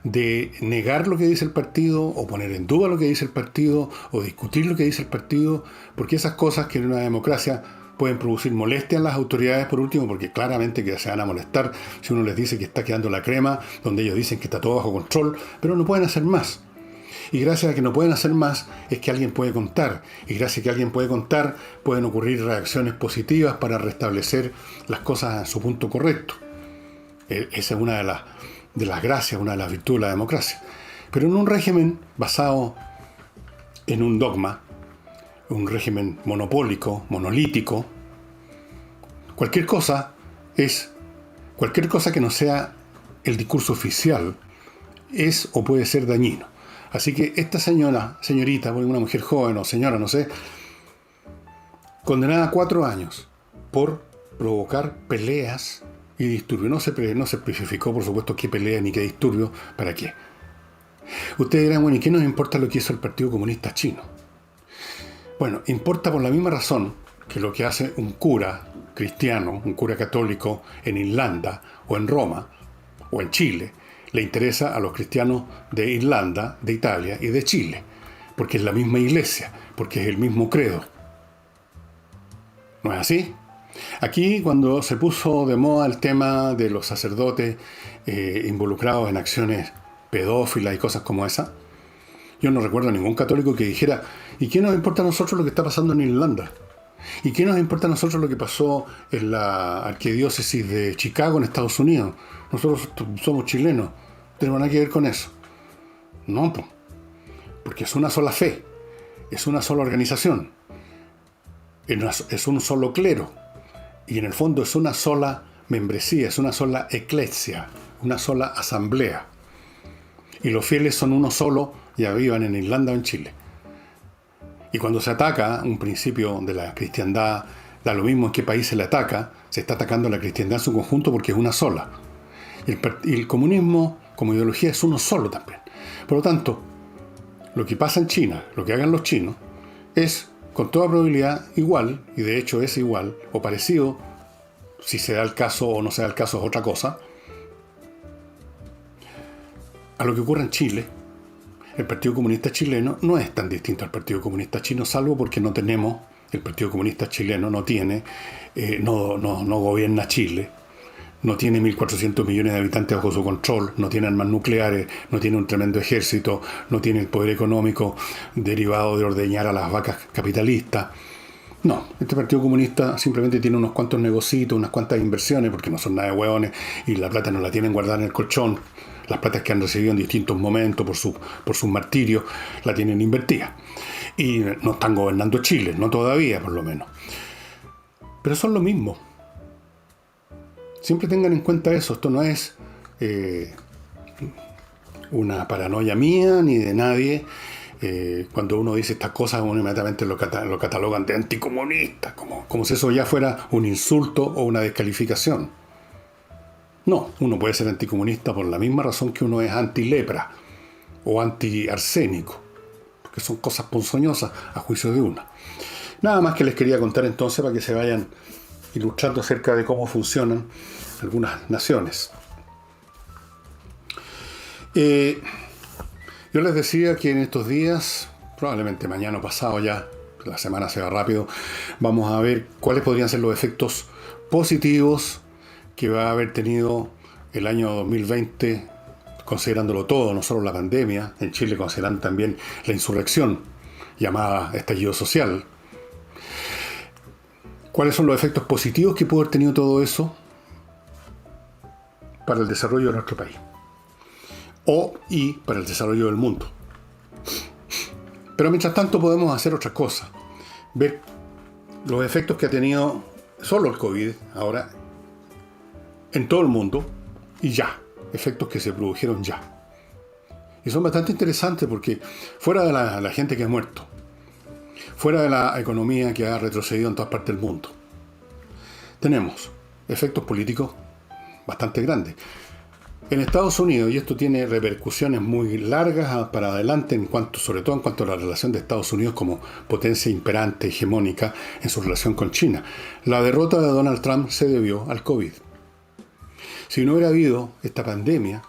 [SPEAKER 1] de negar lo que dice el partido, o poner en duda lo que dice el partido, o discutir lo que dice el partido, porque esas cosas que en una democracia pueden producir molestia en las autoridades, por último, porque claramente que se van a molestar si uno les dice que está quedando la crema, donde ellos dicen que está todo bajo control, pero no pueden hacer más. Y gracias a que no pueden hacer más, es que alguien puede contar. Y gracias a que alguien puede contar, pueden ocurrir reacciones positivas para restablecer las cosas en su punto correcto. Esa es una de las gracias, una de las virtudes de la democracia. Pero en un régimen basado en un dogma, un régimen monopólico, monolítico, cualquier cosa que no sea el discurso oficial es o puede ser dañino. Así que esta señorita, una mujer joven o señora, no sé, condenada a 4 años por provocar peleas y disturbios. No se especificó, por supuesto, qué pelea ni qué disturbio, para qué. Ustedes dirán, bueno, ¿y qué nos importa lo que hizo el Partido Comunista Chino? Bueno, importa por la misma razón que lo que hace un cura cristiano, un cura católico en Irlanda o en Roma o en Chile, le interesa a los cristianos de Irlanda, de Italia y de Chile, porque es la misma iglesia, porque es el mismo credo. ¿No es así? Aquí, cuando se puso de moda el tema de los sacerdotes involucrados en acciones pedófilas y cosas como esa, yo no recuerdo a ningún católico que dijera, ¿y qué nos importa a nosotros lo que está pasando en Irlanda? ¿Y qué nos importa a nosotros lo que pasó en la arquidiócesis de Chicago, en Estados Unidos? Nosotros somos chilenos, no tenemos nada que ver con eso. No, porque es una sola fe, es una sola organización, es un solo clero, y en el fondo es una sola membresía, es una sola eclesia, una sola asamblea. Y los fieles son uno solo, ya vivan en Irlanda o en Chile. Y cuando se ataca un principio de la cristiandad, da lo mismo en qué país se le ataca, se está atacando la cristiandad en su conjunto porque es una sola. Y el comunismo como ideología es uno solo también. Por lo tanto, lo que pasa en China, lo que hagan los chinos, es con toda probabilidad igual, y de hecho es igual o parecido, si se da el caso o no se da el caso es otra cosa, a lo que ocurre en Chile. El Partido Comunista Chileno no es tan distinto al Partido Comunista Chino, salvo porque el Partido Comunista Chileno no gobierna Chile, no tiene 1.400 millones de habitantes bajo su control, no tiene armas nucleares, no tiene un tremendo ejército, no tiene el poder económico derivado de ordeñar a las vacas capitalistas. No, este Partido Comunista simplemente tiene unos cuantos negocios, unas cuantas inversiones, porque no son nada de hueones, y la plata no la tienen guardada en el colchón. Las platas que han recibido en distintos momentos por sus martirios, la tienen invertida. Y no están gobernando Chile, no todavía por lo menos. Pero son lo mismo. Siempre tengan en cuenta eso. Esto no es una paranoia mía ni de nadie. Cuando uno dice estas cosas, uno inmediatamente lo catalogan de anticomunista, como si eso ya fuera un insulto o una descalificación. No, uno puede ser anticomunista por la misma razón que uno es antilepra o antiarsénico, porque son cosas ponzoñosas a juicio de uno. Nada más que les quería contar entonces para que se vayan ilustrando acerca de cómo funcionan algunas naciones. Yo les decía que en estos días, probablemente mañana o pasado ya, la semana se va rápido, vamos a ver cuáles podrían ser los efectos positivos que va a haber tenido el año 2020, considerándolo todo, no solo la pandemia, en Chile considerando también la insurrección llamada estallido social. ¿Cuáles son los efectos positivos que pudo haber tenido todo eso para el desarrollo de nuestro país? Y para el desarrollo del mundo. Pero mientras tanto podemos hacer otras cosas. Ver los efectos que ha tenido solo el COVID ahora en todo el mundo y ya. Efectos que se produjeron ya. Y son bastante interesantes porque fuera de la gente que ha muerto, fuera de la economía que ha retrocedido en todas partes del mundo, tenemos efectos políticos bastante grandes. En Estados Unidos, y esto tiene repercusiones muy largas para adelante, sobre todo en cuanto a la relación de Estados Unidos como potencia imperante, hegemónica en su relación con China. La derrota de Donald Trump se debió al COVID. Si no hubiera habido esta pandemia,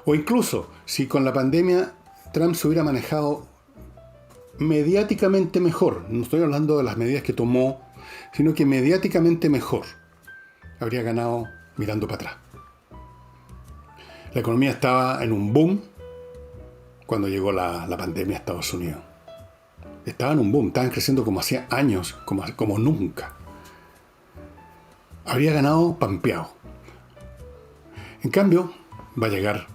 [SPEAKER 1] o incluso si con la pandemia Trump se hubiera manejado mediáticamente mejor, no estoy hablando de las medidas que tomó, sino que mediáticamente mejor, habría ganado mirando para atrás. La economía estaba en un boom cuando llegó la pandemia a Estados Unidos. Estaba en un boom, estaban creciendo como hacía años, como nunca. Habría ganado pampeado. En cambio, va a llegar.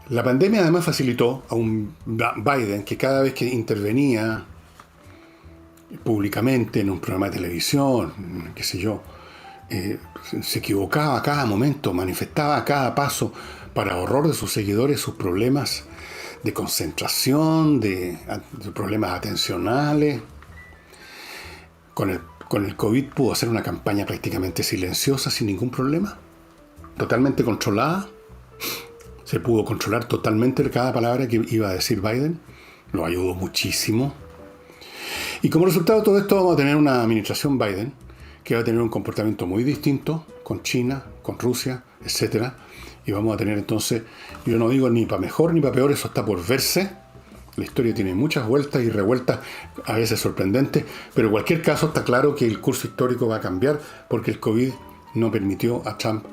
[SPEAKER 1] La pandemia además facilitó a un Biden que cada vez que intervenía públicamente en un programa de televisión, qué sé yo, se equivocaba a cada momento, manifestaba a cada paso, para horror de sus seguidores, sus problemas de concentración, de problemas atencionales. Con el COVID pudo hacer una campaña prácticamente silenciosa, sin ningún problema, totalmente controlada. Se pudo controlar totalmente cada palabra que iba a decir Biden. Lo ayudó muchísimo. Y como resultado de todo esto vamos a tener una administración Biden que va a tener un comportamiento muy distinto con China, con Rusia, etcétera. Y vamos a tener entonces, yo no digo ni para mejor ni para peor, eso está por verse. La historia tiene muchas vueltas y revueltas, a veces sorprendentes, pero en cualquier caso está claro que el curso histórico va a cambiar porque el COVID no permitió a Trump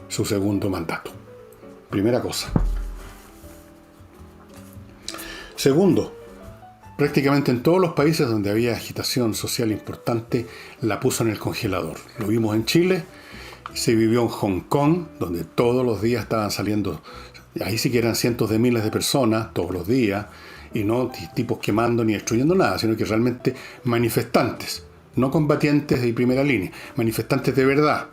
[SPEAKER 1] su segundo mandato. Primera cosa. Segundo, prácticamente en todos los países donde había agitación social importante, la puso en el congelador. Lo vimos en Chile. Se vivió en Hong Kong, donde todos los días estaban saliendo, ahí sí que eran cientos de miles de personas, todos los días, y no tipos quemando ni destruyendo nada, sino que realmente manifestantes, no combatientes de primera línea, manifestantes de verdad.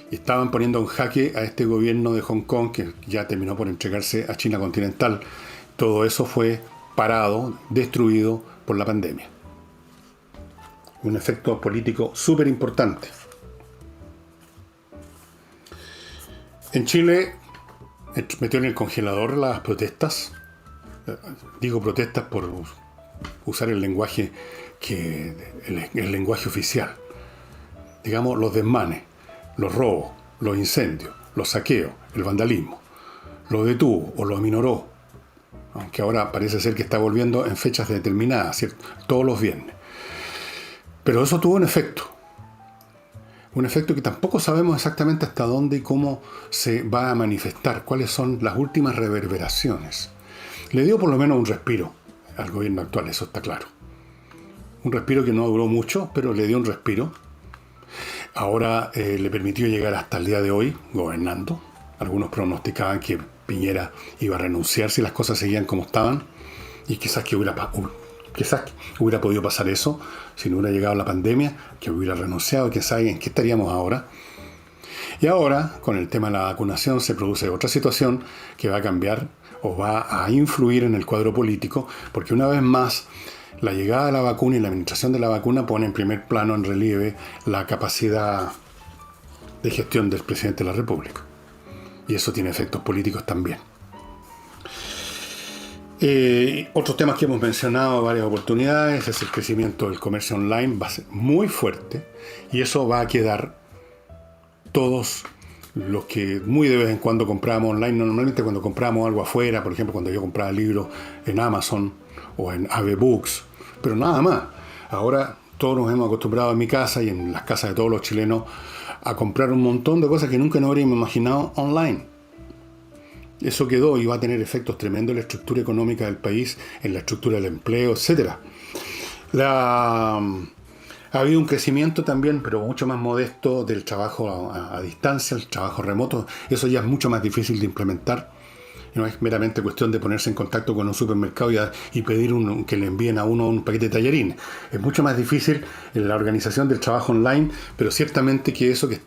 [SPEAKER 1] Y estaban poniendo en jaque a este gobierno de Hong Kong, que ya terminó por entregarse a China continental. Todo eso fue parado, destruido por la pandemia. Un efecto político súper importante. En Chile metió en el congelador las protestas. Digo protestas por usar el lenguaje el lenguaje oficial. Digamos los desmanes, los robos, los incendios, los saqueos, el vandalismo. Lo detuvo o lo aminoró. Aunque ahora parece ser que está volviendo en fechas determinadas, ¿cierto? Todos los viernes. Pero eso tuvo un efecto. Un efecto que tampoco sabemos exactamente hasta dónde y cómo se va a manifestar, cuáles son las últimas reverberaciones. Le dio por lo menos un respiro al gobierno actual, eso está claro. Un respiro que no duró mucho, pero le dio un respiro. Ahora le permitió llegar hasta el día de hoy gobernando. Algunos pronosticaban que Piñera iba a renunciar si las cosas seguían como estaban, y quizás hubiera podido pasar eso si no hubiera llegado la pandemia, que hubiera renunciado, quién sabe en qué estaríamos ahora. Y ahora, con el tema de la vacunación, se produce otra situación que va a cambiar o va a influir en el cuadro político, porque una vez más la llegada de la vacuna y la administración de la vacuna pone en primer plano, en relieve, la capacidad de gestión del presidente de la República. Y eso tiene efectos políticos también. Otros temas que hemos mencionado en varias oportunidades es el crecimiento del comercio online, va a ser muy fuerte, y eso va a quedar todos los que muy de vez en cuando comprábamos online. Normalmente cuando comprábamos algo afuera, por ejemplo cuando yo compraba libros en Amazon o en AV Books, pero nada más. Ahora todos nos hemos acostumbrado en mi casa y en las casas de todos los chilenos a comprar un montón de cosas que nunca nos habríamos imaginado online. Eso quedó y va a tener efectos tremendos en la estructura económica del país, en la estructura del empleo, etc. Ha habido un crecimiento también, pero mucho más modesto, del trabajo a distancia, el trabajo remoto. Eso ya es mucho más difícil de implementar. No es meramente cuestión de ponerse en contacto con un supermercado y pedir que le envíen a uno un paquete de tallarines. Es mucho más difícil en la organización del trabajo online, pero ciertamente que eso que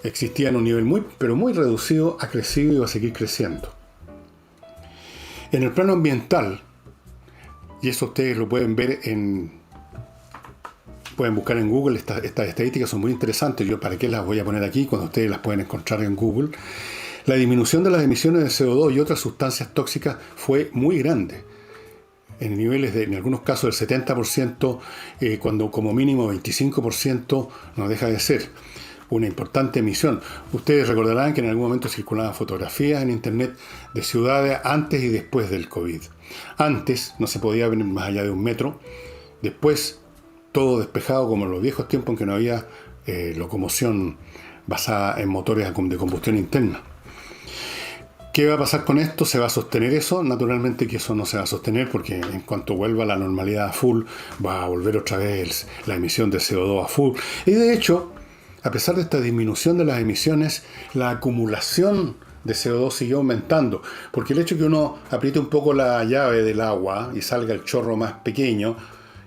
[SPEAKER 1] existía en un nivel muy reducido, ha crecido y va a seguir creciendo. En el plano ambiental, y eso ustedes lo pueden ver pueden buscar en Google, estas estadísticas son muy interesantes. Yo para qué las voy a poner aquí cuando ustedes las pueden encontrar en Google. La disminución de las emisiones de CO2 y otras sustancias tóxicas fue muy grande. En niveles en algunos casos del 70%, cuando como mínimo 25% no deja de ser una importante emisión. Ustedes recordarán que en algún momento circulaban fotografías en internet de ciudades antes y después del COVID. Antes no se podía ver más allá de 1 metro, después todo despejado como en los viejos tiempos en que no había locomoción basada en motores de combustión interna. ¿Qué va a pasar con esto? ¿Se va a sostener eso? Naturalmente que eso no se va a sostener, porque en cuanto vuelva la normalidad a full, va a volver otra vez la emisión de CO2 a full. Y de hecho, a pesar de esta disminución de las emisiones, la acumulación de CO2 siguió aumentando, porque el hecho de que uno apriete un poco la llave del agua y salga el chorro más pequeño,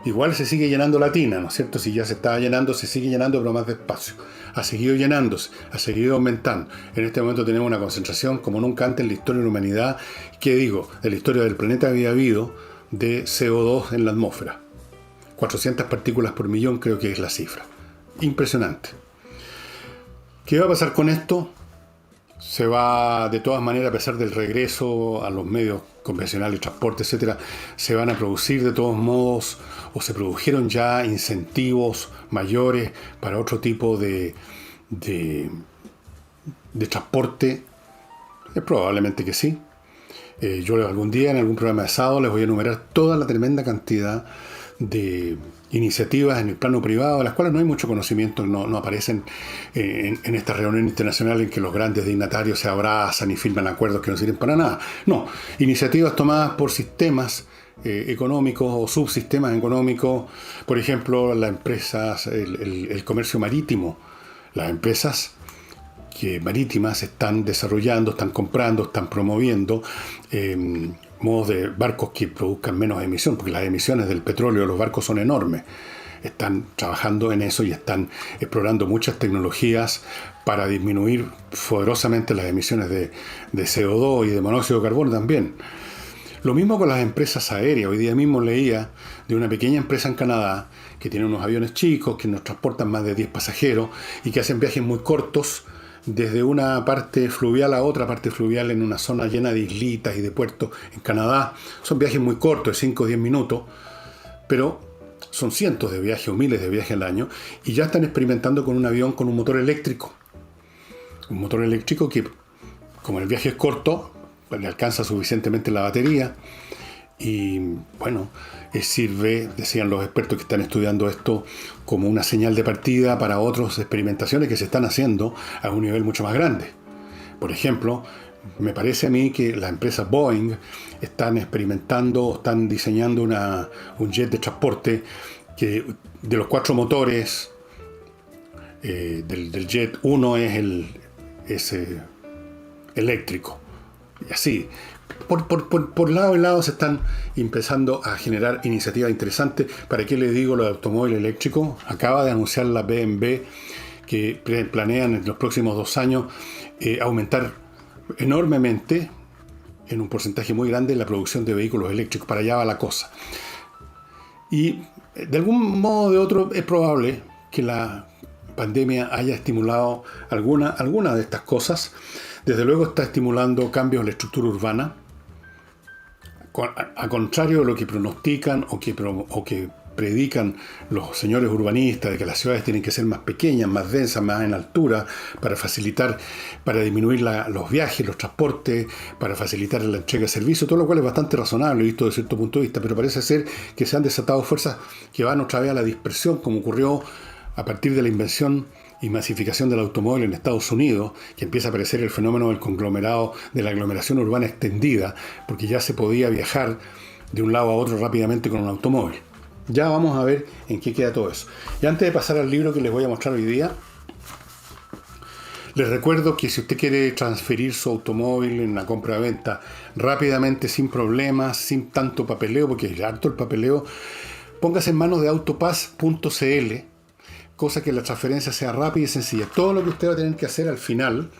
[SPEAKER 1] igual se sigue llenando la tina, ¿no es cierto? Si ya se estaba llenando, se sigue llenando, pero más despacio. Ha seguido llenándose, ha seguido aumentando. En este momento tenemos una concentración como nunca antes en la historia de la humanidad, de la historia del planeta había habido, de CO2 en la atmósfera. 400 partículas por millón creo que es la cifra. Impresionante. ¿Qué va a pasar con esto? Se va, de todas maneras, a pesar del regreso a los medios convencionales, transporte, etcétera, se van a producir de todos modos, o se produjeron ya incentivos mayores para otro tipo de transporte. Probablemente que sí. Yo algún día en algún programa de sábado les voy a enumerar toda la tremenda cantidad de iniciativas en el plano privado, de las cuales no hay mucho conocimiento, no aparecen en esta reunión internacional en que los grandes dignatarios se abrazan y firman acuerdos que no sirven para nada. No, iniciativas tomadas por sistemas económicos o subsistemas económicos, por ejemplo, las empresas, el comercio marítimo, las empresas marítimas están desarrollando, están comprando, están promoviendo modos de barcos que produzcan menos emisión, porque las emisiones del petróleo de los barcos son enormes. Están trabajando en eso y están explorando muchas tecnologías para disminuir poderosamente las emisiones de CO2 y de monóxido de carbono también. Lo mismo con las empresas aéreas. Hoy día mismo leía de una pequeña empresa en Canadá que tiene unos aviones chicos que nos transportan más de 10 pasajeros y que hacen viajes muy cortos desde una parte fluvial a otra parte fluvial en una zona llena de islitas y de puertos en Canadá. Son viajes muy cortos, de 5 o 10 minutos, pero son cientos de viajes o miles de viajes al año, y ya están experimentando con un avión con un motor eléctrico. Un motor eléctrico que, como el viaje es corto, le alcanza suficientemente la batería Y bueno, sirve, decían los expertos que están estudiando esto, como una señal de partida para otras experimentaciones que se están haciendo a un nivel mucho más grande. Por ejemplo, me parece a mí que las empresas Boeing están experimentando, están diseñando un jet de transporte que de los 4 motores del jet, uno es eléctrico. Y así, por lado y lado se están empezando a generar iniciativas interesantes. ¿Para qué les digo lo de automóvil eléctrico? Acaba de anunciar la BMW que planean en los próximos 2 años aumentar enormemente, en un porcentaje muy grande, la producción de vehículos eléctricos. Para allá va la cosa. Y de algún modo o de otro es probable que la pandemia haya estimulado alguna de estas cosas. Desde luego está estimulando cambios en la estructura urbana, a contrario de lo que pronostican o que predican los señores urbanistas, de que las ciudades tienen que ser más pequeñas, más densas, más en altura, para disminuir los viajes, los transportes, para facilitar la entrega de servicios, todo lo cual es bastante razonable visto desde cierto punto de vista, pero parece ser que se han desatado fuerzas que van otra vez a la dispersión, como ocurrió a partir de la invención y masificación del automóvil en Estados Unidos, que empieza a aparecer el fenómeno del conglomerado, de la aglomeración urbana extendida, porque ya se podía viajar de un lado a otro rápidamente con un automóvil. Ya vamos a ver en qué queda todo eso. Y antes de pasar al libro que les voy a mostrar hoy día, les recuerdo que si usted quiere transferir su automóvil en la compra-venta rápidamente, sin problemas, sin tanto papeleo, porque es harto el papeleo, póngase en manos de autopass.cl, cosa que la transferencia sea rápida y sencilla. Todo lo que usted va a tener que hacer al final,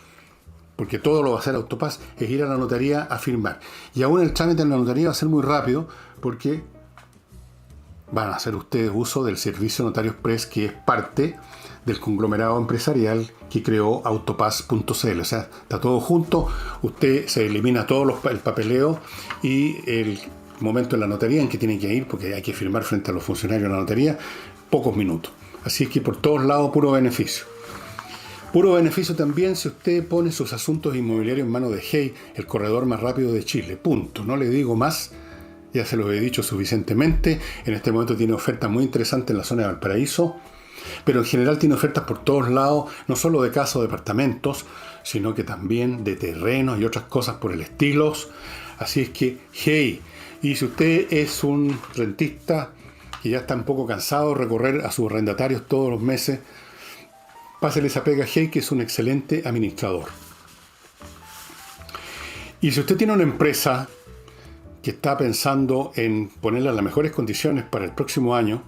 [SPEAKER 1] porque todo lo va a hacer Autopass, es ir a la notaría a firmar. Y aún el trámite en la notaría va a ser muy rápido, porque van a hacer ustedes uso del servicio Notarios Press, que es parte del conglomerado empresarial que creó Autopass.cl. O sea, está todo junto, usted se elimina todo el papeleo y el momento en la notaría en que tiene que ir, porque hay que firmar frente a los funcionarios de la notaría, pocos minutos. Así es que por todos lados puro beneficio. Puro beneficio también si usted pone sus asuntos inmobiliarios en manos de Hey, el corredor más rápido de Chile. Punto. No le digo más. Ya se lo he dicho suficientemente. En este momento tiene ofertas muy interesantes en la zona de Valparaíso. Pero en general tiene ofertas por todos lados. No solo de casas o departamentos, sino que también de terrenos y otras cosas por el estilo. Así es que Hey. Y si usted es un rentista que ya está un poco cansado de recorrer a sus arrendatarios todos los meses, pásele esa pega a Hey, que es un excelente administrador. Y si usted tiene una empresa que está pensando en ponerla en las mejores condiciones para el próximo año,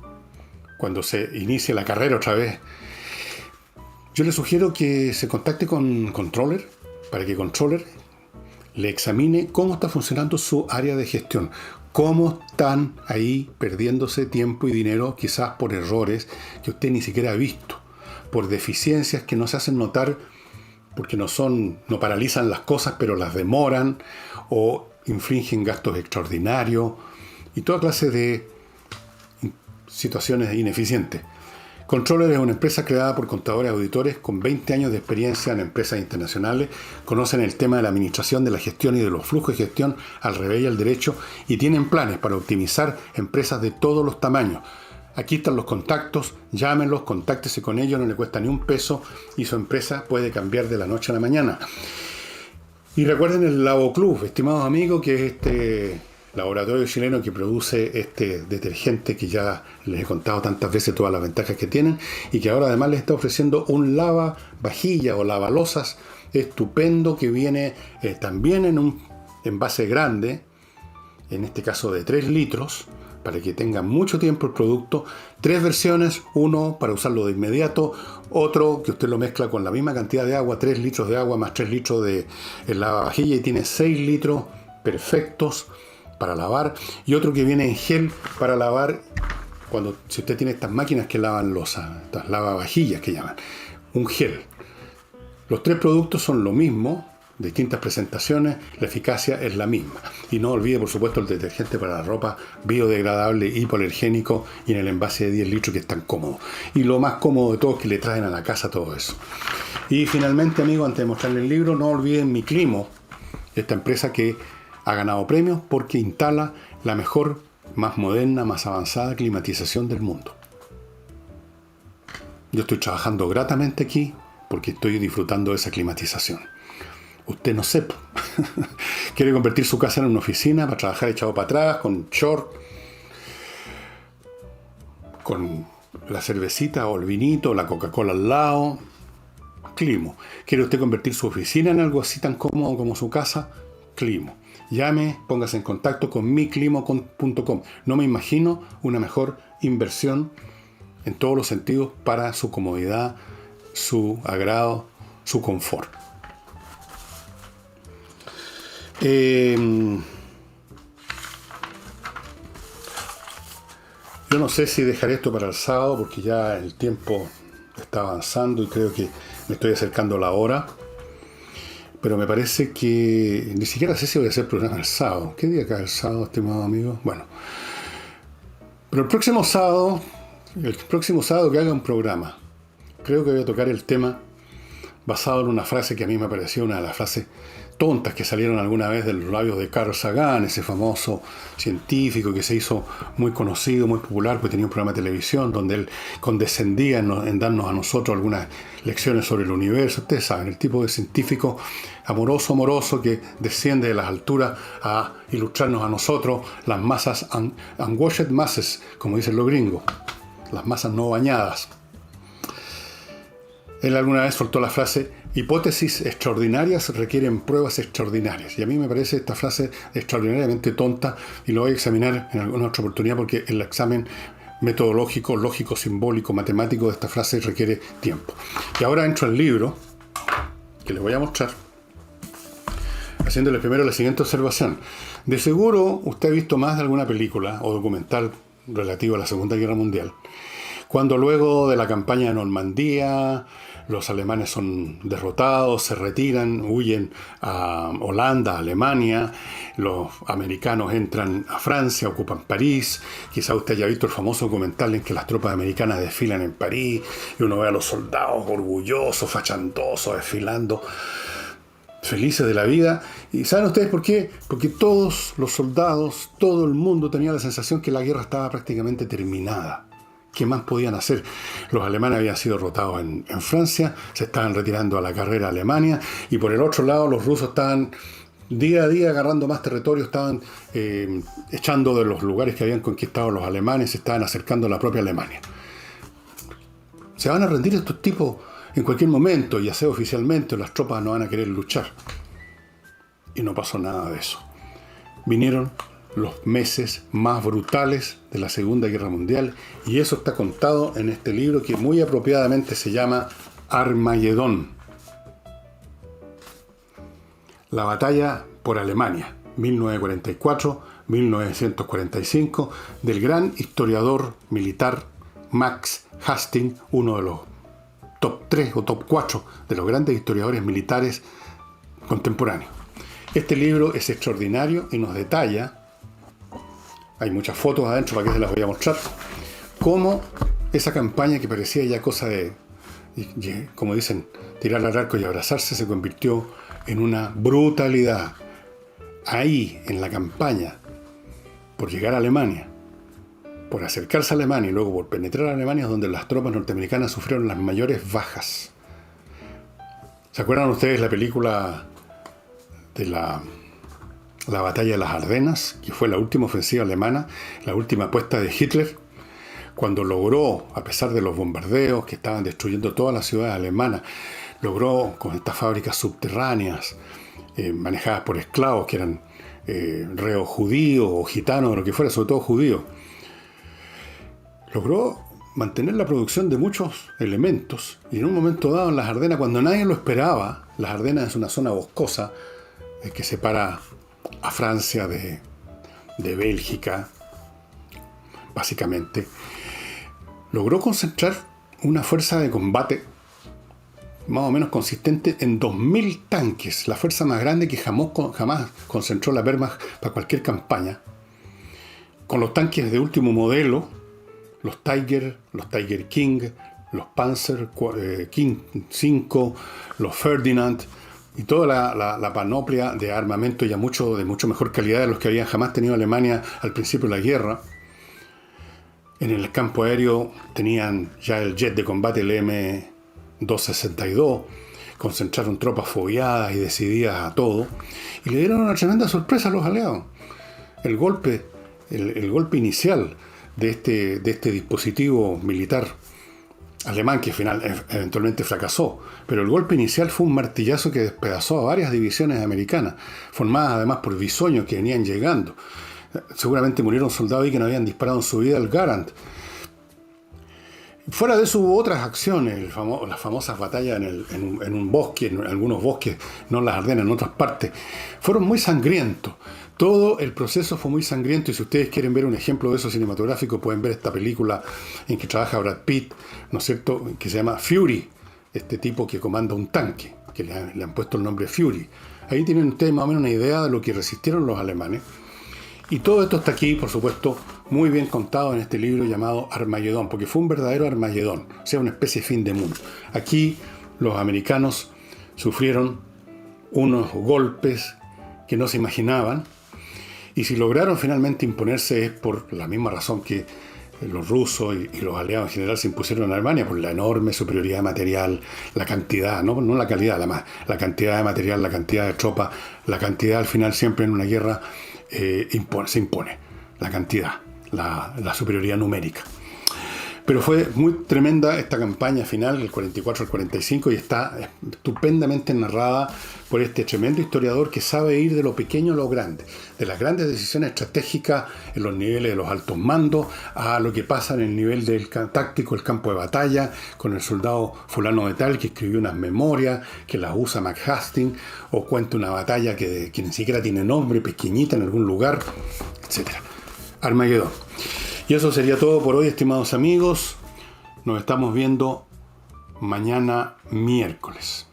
[SPEAKER 1] cuando se inicie la carrera otra vez, yo le sugiero que se contacte con Controller, para que Controller le examine cómo está funcionando su área de gestión. Cómo están ahí perdiéndose tiempo y dinero, quizás por errores que usted ni siquiera ha visto, por deficiencias que no se hacen notar porque no paralizan las cosas, pero las demoran o infringen gastos extraordinarios y toda clase de situaciones ineficientes. Controller es una empresa creada por contadores y auditores con 20 años de experiencia en empresas internacionales, conocen el tema de la administración, de la gestión y de los flujos de gestión al revés y al derecho, y tienen planes para optimizar empresas de todos los tamaños. Aquí están los contactos, llámenlos, contáctese con ellos, no le cuesta ni un peso y su empresa puede cambiar de la noche a la mañana. Y recuerden el Lavo Club, estimados amigos, que es este laboratorio chileno que produce este detergente que ya les he contado tantas veces todas las ventajas que tienen y que ahora además les está ofreciendo un lavavajilla o lavalosas estupendo que viene también en un envase grande, en este caso de 3 litros, para que tenga mucho tiempo el producto. 3 versiones, uno para usarlo de inmediato, otro que usted lo mezcla con la misma cantidad de agua, 3 litros de agua más 3 litros de lavavajilla y tiene 6 litros perfectos para lavar, y otro que viene en gel para lavar si usted tiene estas máquinas que lavan losas, estas lavavajillas que llaman, un gel. Los 3 productos son lo mismo, distintas presentaciones, la eficacia es la misma. Y no olvide, por supuesto, el detergente para la ropa biodegradable, hipoalergénico y en el envase de 10 litros que es tan cómodo. Y lo más cómodo de todo es que le traen a la casa todo eso. Y finalmente, amigos, antes de mostrarle el libro, no olviden Miclimo, esta empresa que ha ganado premios porque instala la mejor, más moderna, más avanzada climatización del mundo. Yo estoy trabajando gratamente aquí porque estoy disfrutando de esa climatización. Usted no sepa. Quiere convertir su casa en una oficina para trabajar echado para atrás, con short, con la cervecita o el vinito, la Coca-Cola al lado. Climo. ¿Quiere usted convertir su oficina en algo así tan cómodo como su casa? Climo. Llame, póngase en contacto con miclimo.com. No me imagino una mejor inversión en todos los sentidos para su comodidad, su agrado, su confort. Yo no sé si dejaré esto para el sábado porque ya el tiempo está avanzando y creo que me estoy acercando a la hora. Pero me parece que ni siquiera sé si voy a hacer programa el sábado. ¿Qué día cae el sábado, estimado amigo? Bueno, pero el próximo sábado que haga un programa, creo que voy a tocar el tema basado en una frase que a mí me pareció una de las frases tontas que salieron alguna vez de los labios de Carl Sagan, ese famoso científico que se hizo muy conocido, muy popular, porque tenía un programa de televisión donde él condescendía en darnos a nosotros algunas lecciones sobre el universo. Ustedes saben, el tipo de científico amoroso que desciende de las alturas a ilustrarnos a nosotros las masas unwashed masses, como dicen los gringos, las masas no bañadas. Él alguna vez soltó la frase: hipótesis extraordinarias requieren pruebas extraordinarias. Y a mí me parece esta frase extraordinariamente tonta y lo voy a examinar en alguna otra oportunidad porque el examen metodológico, lógico, simbólico, matemático de esta frase requiere tiempo. Y ahora entro al libro que les voy a mostrar, haciéndole primero la siguiente observación. De seguro usted ha visto más de alguna película o documental relativo a la Segunda Guerra Mundial, cuando luego de la campaña de Normandía los alemanes son derrotados, se retiran, huyen a Holanda, a Alemania, los americanos entran a Francia, ocupan París. Quizá usted haya visto el famoso documental en que las tropas americanas desfilan en París y uno ve a los soldados orgullosos, fachantosos, desfilando, felices de la vida. ¿Y saben ustedes por qué? Porque todos los soldados, todo el mundo tenía la sensación que la guerra estaba prácticamente terminada. ¿Qué más podían hacer? Los alemanes habían sido derrotados en Francia, se estaban retirando a la carrera a Alemania, y por el otro lado los rusos estaban día a día agarrando más territorio, estaban echando de los lugares que habían conquistado los alemanes, se estaban acercando a la propia Alemania. Se van a rendir estos tipos en cualquier momento, ya sea oficialmente, las tropas no van a querer luchar. Y no pasó nada de eso. Vinieron los meses más brutales de la Segunda Guerra Mundial, y eso está contado en este libro que muy apropiadamente se llama Armagedón. La batalla por Alemania, 1944-1945, del gran historiador militar Max Hastings, uno de los top 3 o top 4 de los grandes historiadores militares contemporáneos. Este libro es extraordinario y nos detalla, hay muchas fotos adentro para que se las voy a mostrar, cómo esa campaña que parecía ya cosa de, como dicen, tirar al arco y abrazarse, se convirtió en una brutalidad. Ahí, en la campaña, por llegar a Alemania, por acercarse a Alemania y luego por penetrar a Alemania, es donde las tropas norteamericanas sufrieron las mayores bajas. ¿Se acuerdan ustedes la película de la batalla de las Ardenas, que fue la última ofensiva alemana, la última apuesta de Hitler, cuando logró, a pesar de los bombardeos que estaban destruyendo todas las ciudades alemanas, logró con estas fábricas subterráneas manejadas por esclavos que eran reos judíos o gitanos o lo que fuera, sobre todo judíos, logró mantener la producción de muchos elementos, y en un momento dado en las Ardenas, cuando nadie lo esperaba, las Ardenas es una zona boscosa que separa a Francia de Bélgica, básicamente, logró concentrar una fuerza de combate más o menos consistente en 2.000 tanques, la fuerza más grande que jamás concentró la Wehrmacht para cualquier campaña, con los tanques de último modelo, los Tiger King, los Panzer King 5, los Ferdinand, y toda la panoplia de armamento ya de mucho mejor calidad de los que había jamás tenido Alemania al principio de la guerra. En el campo aéreo tenían ya el jet de combate, el M262, concentraron tropas fogueadas y decididas a todo, y le dieron una tremenda sorpresa a los aliados. El golpe inicial de este dispositivo militar alemán, que eventualmente fracasó, pero el golpe inicial fue un martillazo que despedazó a varias divisiones americanas, formadas además por bisoños que venían llegando. Seguramente murieron soldados ahí que no habían disparado en su vida al Garand. Fuera de eso hubo otras acciones, las famosas batallas en un bosque, en algunos bosques, no en las Ardenas, en otras partes. Fueron muy sangrientos. Todo el proceso fue muy sangriento, y si ustedes quieren ver un ejemplo de eso cinematográfico, pueden ver esta película en que trabaja Brad Pitt, ¿no es cierto?, que se llama Fury, este tipo que comanda un tanque, que le han puesto el nombre Fury. Ahí tienen ustedes más o menos una idea de lo que resistieron los alemanes. Y todo esto está aquí, por supuesto, muy bien contado en este libro llamado Armagedón, porque fue un verdadero Armagedón, o sea, una especie de fin de mundo. Aquí los americanos sufrieron unos golpes que no se imaginaban, y si lograron finalmente imponerse es por la misma razón que los rusos y los aliados en general se impusieron a Alemania, por la enorme superioridad material, la cantidad, no la calidad, la cantidad de material, la cantidad de tropas, la cantidad al final siempre en una guerra se impone, la cantidad, la superioridad numérica. Pero fue muy tremenda esta campaña final, del 44 al 45, y está estupendamente narrada por este tremendo historiador que sabe ir de lo pequeño a lo grande, de las grandes decisiones estratégicas en los niveles de los altos mandos, a lo que pasa en el nivel del táctico, el campo de batalla, con el soldado fulano de tal que escribió unas memorias, que las usa McHastings, o cuenta una batalla que ni siquiera tiene nombre, pequeñita en algún lugar, etc. Armagedón. Y eso sería todo por hoy, estimados amigos. Nos estamos viendo mañana miércoles.